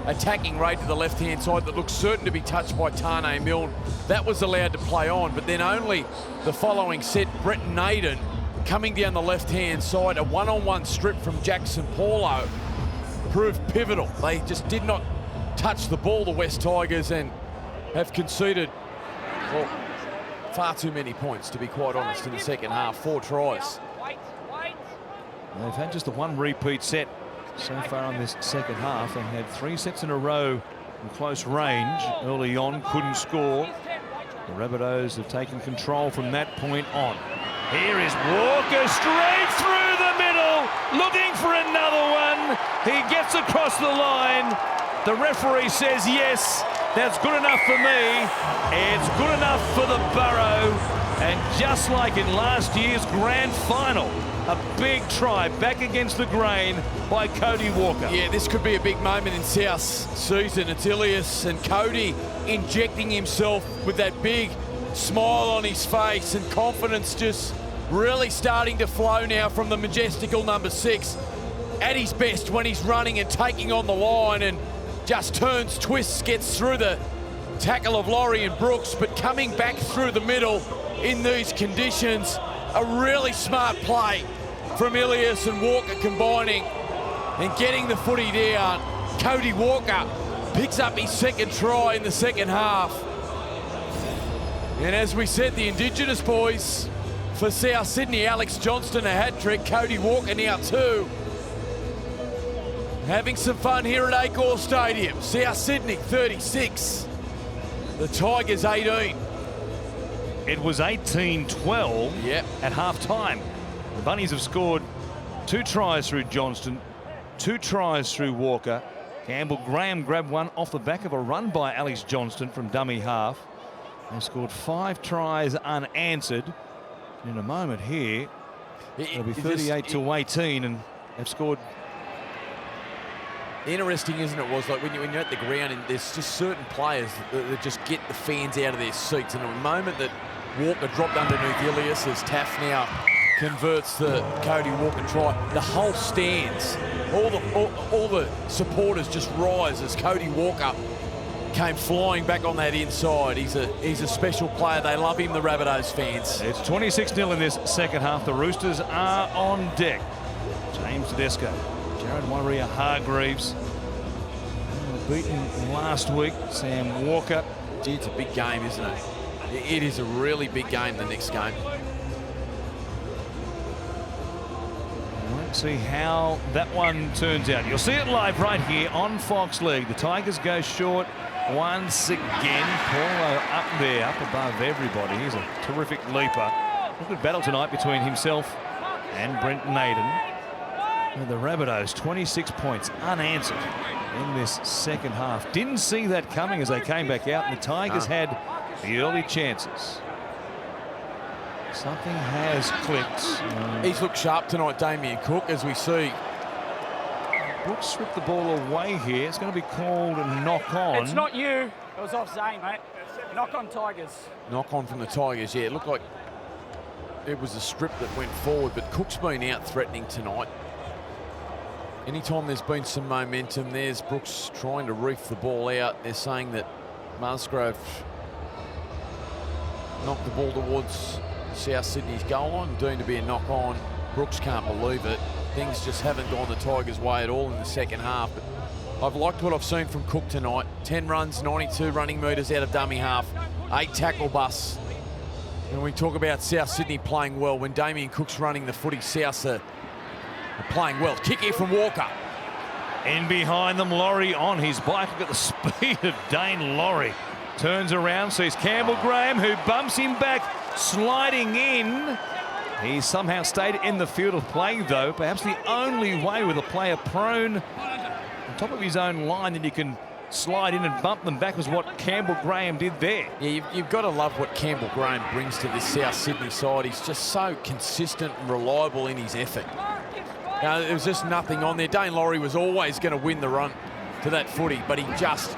attacking raid to the left-hand side that looked certain to be touched by Tane Milne. That was allowed to play on, but then only the following set, Brett Naden coming down the left-hand side, a one-on-one strip from Jackson Paulo proved pivotal. They just did not touch the ball, the West Tigers, and have conceded, well, far too many points, to be quite honest, in the second half. 4 tries. They've had just the one repeat set so far in this second half. They had 3 sets in a row in close range early on, couldn't score. The Rabbitohs have taken control from that point on. Here is Walker straight through the middle, looking for another one. He gets across the line. The referee says yes, that's good enough for me. It's good enough for the Burrow. And just like in last year's grand final, a big try back against the grain by Cody Walker. Yeah, this could be a big moment in South's season. It's Ilias and Cody injecting himself with that big smile on his face, and confidence just really starting to flow now from the majestical number 6 at his best when he's running and taking on the line, and just turns, twists, gets through the tackle of Laurie and Brooks, but coming back through the middle in these conditions, a really smart play from Ilias and Walker combining and getting the footy down. Cody Walker picks up his second try in the second half. And as we said, the Indigenous boys for South Sydney, Alex Johnston a hat-trick, Cody Walker now 2. Having some fun here at Accor Stadium. South Sydney 36, the Tigers 18. It was 18-12 at half-time. The Bunnies have scored 2 tries through Johnston, 2 tries through Walker. Campbell Graham grabbed one off the back of a run by Alex Johnston from dummy half. They scored 5 tries unanswered. In a moment here, it'll be 38-18, and they've scored. Interesting, isn't it, was like when you're at the ground and there's just certain players that just get the fans out of their seats. And the moment that Walker dropped underneath Ilias as Taff now converts the Cody Walker try, the whole stands, all the supporters just rise as Cody Walker came flying back on that inside. He's a special player. They love him, the Rabbitohs fans. It's 26-0 in this second half. The Roosters are on deck. James Tedesco, Jared Waria-Hargreaves, beaten last week. Sam Walker. Gee, it's a big game, isn't it? It is a really big game, the next game. Let's see how that one turns out. You'll see it live right here on Fox League. The Tigers go short once again. Paulo up there, up above everybody. He's a terrific leaper. A good battle tonight between himself and Brent Naden. And the Rabbitohs, 26 points unanswered in this second half. Didn't see that coming as they came back out, and the Tigers had the early chances. Something has clicked. He's looked sharp tonight, Damien Cook, as we see. Brooks stripped the ball away here. It's going to be called a knock on. It's not you. It was off Zane, mate. Knock on Tigers. Knock on from the Tigers, yeah. It looked like it was a strip that went forward, but Cook's been out threatening tonight. Anytime there's been some momentum, there's Brooks trying to reef the ball out. They're saying that Musgrove knocked the ball towards South Sydney's goal line, deemed to be a knock on. Brooks can't believe it. Things just haven't gone the Tigers' way at all in the second half. But I've liked what I've seen from Cook tonight. 10 runs, 92 running metres out of dummy half, 8 tackle busts. And we talk about South Sydney playing well. When Damien Cook's running the footy, South are playing well. Kick here from Walker. In behind them, Laurie on his bike. Look at the speed of Dane Laurie. Turns around, sees Campbell Graham, who bumps him back, sliding in. He somehow stayed in the field of play, though. Perhaps the only way with a player prone on top of his own line that you can slide in and bump them back was what Campbell Graham did there. Yeah, you've got to love what Campbell Graham brings to this South Sydney side. He's just so consistent and reliable in his effort. There was just nothing on there. Dane Laurie was always going to win the run to that footy, but he just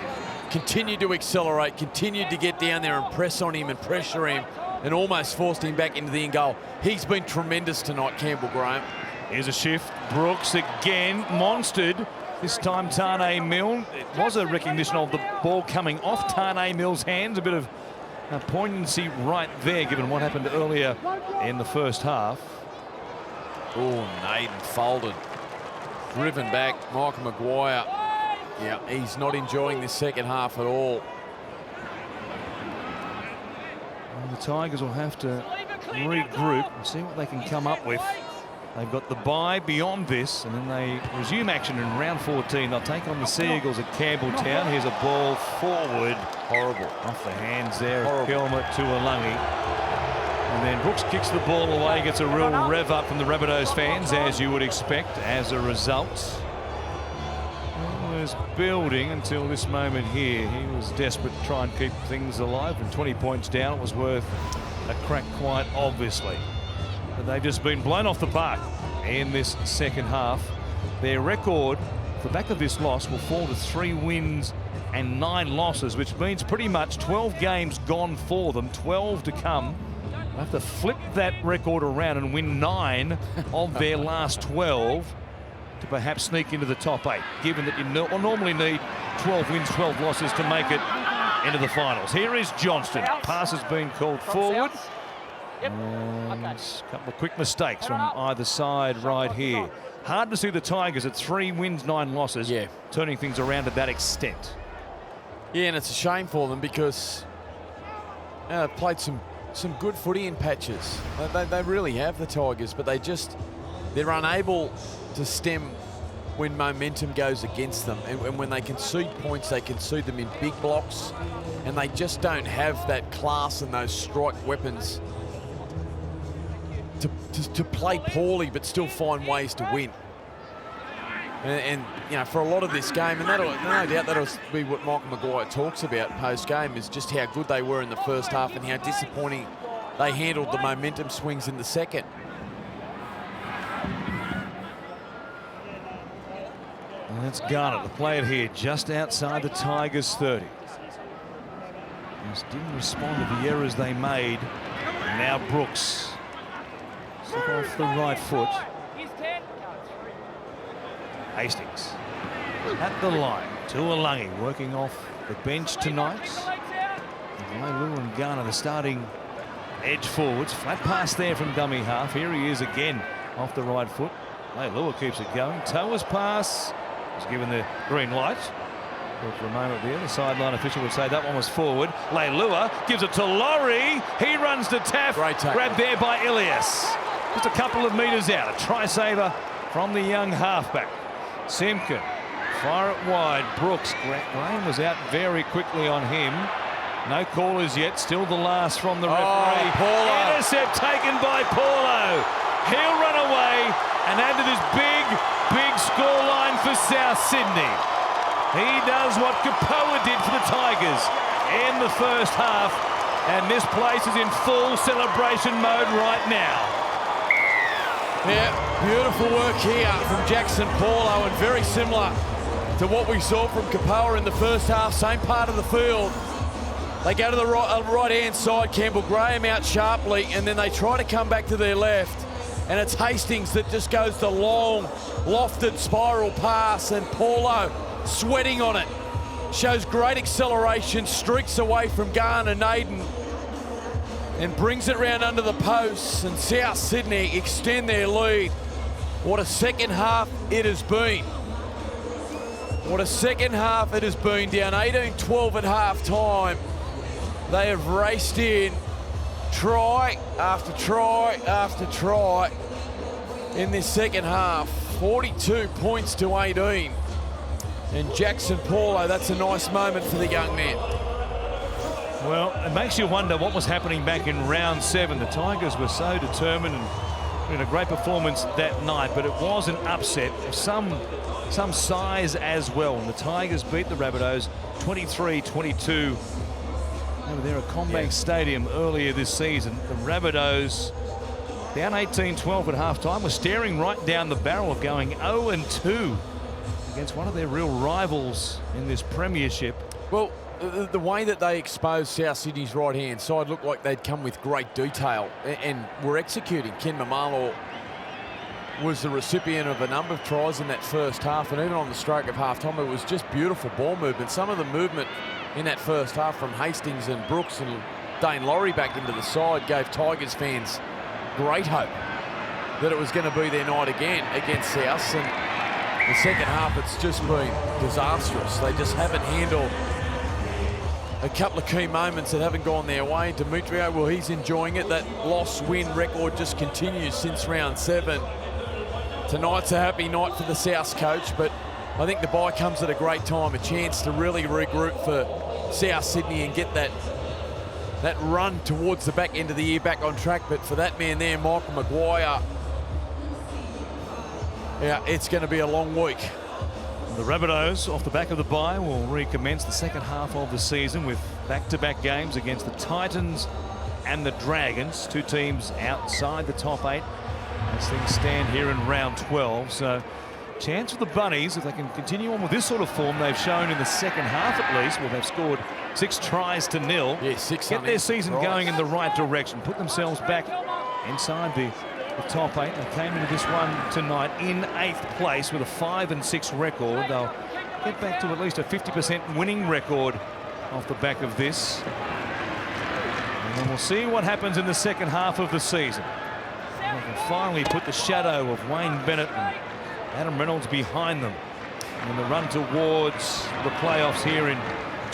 continued to accelerate, continued to get down there and press on him and pressure him, and almost forced him back into the in goal. He's been tremendous tonight, Campbell Graham. Here's a shift. Brooks again, monstered. This time Tane Milne, it was a recognition of the ball coming off Tane Milne's hands. A bit of poignancy right there, given what happened earlier in the first half. Oh, Naden folded. Driven back, Michael Maguire. Yeah, he's not enjoying this second half at all. Well, the Tigers will have to regroup and see what they can come up with. They've got the bye beyond this, and then they resume action in round 14. They'll take on the Seagulls at Campbelltown. Here's a ball forward. Horrible. Off the hands there. Horrible. Helmet to Alungi. And then Brooks kicks the ball away, gets a real rev up from the Rabbitohs fans, as you would expect as a result. He was building until this moment here. He was desperate to try and keep things alive, and 20 points down, it was worth a crack quite obviously. But they've just been blown off the park in this second half. Their record, off the back of this loss, will fall to 3 wins and 9 losses, which means pretty much 12 games gone for them, 12 to come. They have to flip that record around and win 9 of their last 12 to perhaps sneak into the top 8, given that you normally need 12 wins, 12 losses to make it into the finals. Here is Johnston. Pass has been called forward. And a couple of quick mistakes from either side right here. Hard to see the Tigers at 3 wins, 9 losses, turning things around to that extent. Yeah, and it's a shame for them because they've played some good footy in patches. They really have, the Tigers, but they're unable to stem when momentum goes against them. And when they concede points, they concede them in big blocks, and they just don't have that class and those strike weapons to play poorly but still find ways to win. And you know, for a lot of this game, and no doubt that'll be what Michael Maguire talks about post-game, is just how good they were in the first half and how disappointing they handled the momentum swings in the second. And that's Garner to play it here just outside the Tigers' 30. Just didn't respond to the errors they made. And now Brooks. Step off the right foot. Hastings at the line to Alungi, working off the bench tonight. Leilua and Garner, the starting edge forwards. Flat pass there from dummy half. Here he is again off the right foot. Leilua keeps it going. Toa's pass was given the green light. For a moment there, the sideline official would say that one was forward. Leilua gives it to Laurie. He runs to Taff. Great tackle. Grabbed there by Ilias. Just a couple of metres out. A try saver from the young halfback. Simkin, fire it wide. Brooks, Graham was out very quickly on him. No callers yet. Still the last from the referee. Paulo. Intercept taken by Paulo. He'll run away and add to this big scoreline for South Sydney. He does what Kapoa did for the Tigers in the first half, and this place is in full celebration mode right now. Yeah, beautiful work here from Jackson Paulo, and very similar to what we saw from Kapoa in the first half, same part of the field. They go to the right-hand side, Campbell Graham out sharply, and then they try to come back to their left, and it's Hastings that just goes the long, lofted spiral pass, and Paulo sweating on it. Shows great acceleration, streaks away from Garner Naden, and brings it round under the posts, and South Sydney extend their lead. What a second half it has been. What a second half it has been. Down 18-12 at half time. They have raced in try after try after try in this second half. 42 points to 18. And Jackson Paulo, that's a nice moment for the young man. Well, it makes you wonder what was happening back in round 7. The Tigers were so determined and had a great performance that night, but it was an upset of some size as well. And the Tigers beat the Rabbitohs 23-22 over there at Combank Stadium earlier this season. The Rabbitohs, down 18-12 at halftime, were staring right down the barrel of going 0-2 against one of their real rivals in this premiership. Well, the way that they exposed South Sydney's right-hand side looked like they'd come with great detail and were executing. Ken Mamalo was the recipient of a number of tries in that first half, and even on the stroke of half-time, it was just beautiful ball movement. Some of the movement in that first half from Hastings and Brooks and Dane Laurie back into the side gave Tigers fans great hope that it was going to be their night again against South. And the second half, it's just been disastrous. They just haven't handled a couple of key moments that haven't gone their way. Demetrio, well, he's enjoying it. That loss-win record just continues since round 7. Tonight's a happy night for the Souths coach, but I think the bye comes at a great time, a chance to really regroup for South Sydney and get that run towards the back end of the year back on track. But for that man there, Michael Maguire, yeah, it's going to be a long week. The Rabbitohs, off the back of the bye, will recommence the second half of the season with back-to-back games against the Titans and the Dragons, two teams outside the top 8 as things stand here in round 12. So chance for the Bunnies, if they can continue on with this sort of form they've shown in the second half at least, where they've scored 6 tries to 0. Yeah, 6. Get their season going in the right direction, put themselves back inside the top 8. They came into this one tonight in 8th place with a 5-6 record. They'll get back to at least a 50% winning record off the back of this. And then we'll see what happens in the second half of the season. And they can finally put the shadow of Wayne Bennett and Adam Reynolds behind them in the run towards the playoffs here in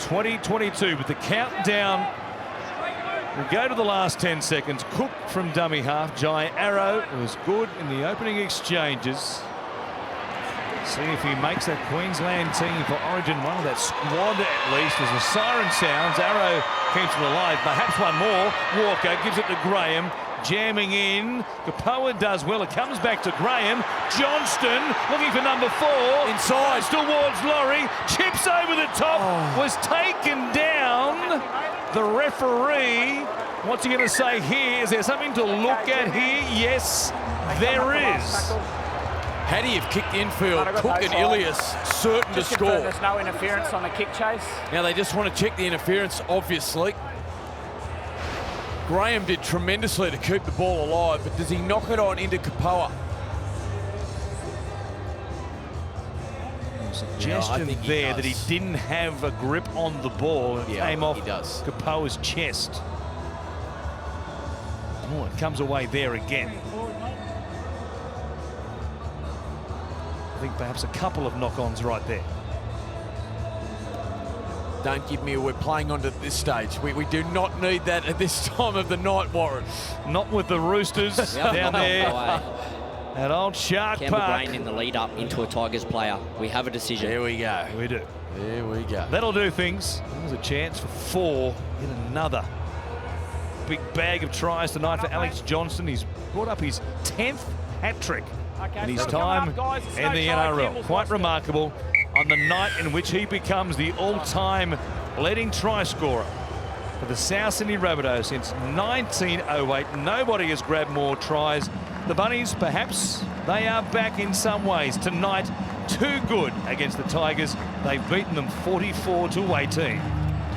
2022. But the countdown will go to the last 10 seconds. Cook from dummy half. Jai Arrow was good in the opening exchanges. See if he makes that Queensland team for Origin 1, that squad at least, as the siren sounds. Arrow keeps it alive. Perhaps one more. Walker gives it to Graham. Jamming in. Kapoa does well. It comes back to Graham. Johnston looking for number 4. Inside towards Laurie. Chips over the top. Was taken down. The referee, what's he going to say here? Is there something to look at here? Yes, there is. Had he have kicked infield, Cook and Ilias certain to score. There's no interference on the kick chase. Now they just want to check the interference, obviously. Graham did tremendously to keep the ball alive, but does he knock it on into Kapoa? Suggestion there that he didn't have a grip on the ball and it came off Kapoa's chest. Oh, it comes away there again. I think perhaps a couple of knock-ons right there. Don't give me a we're playing on to this stage. We do not need that at this time of the night, Warren. Not with the Roosters down there at Old Shark Campbell Park. Grain in the lead up into a Tigers player. We have a decision. There we go. We do. There we go. That'll do things. There's a chance for 4 in another big bag of tries tonight for Alex Johnston. He's brought up his 10th hat-trick in his time in the NRL. Quite remarkable on the night in which he becomes the all-time leading try scorer for the South Sydney Rabbitohs since 1908. Nobody has grabbed more tries. The Bunnies, perhaps, they are back in some ways. Tonight, too good against the Tigers. They've beaten them 44-18.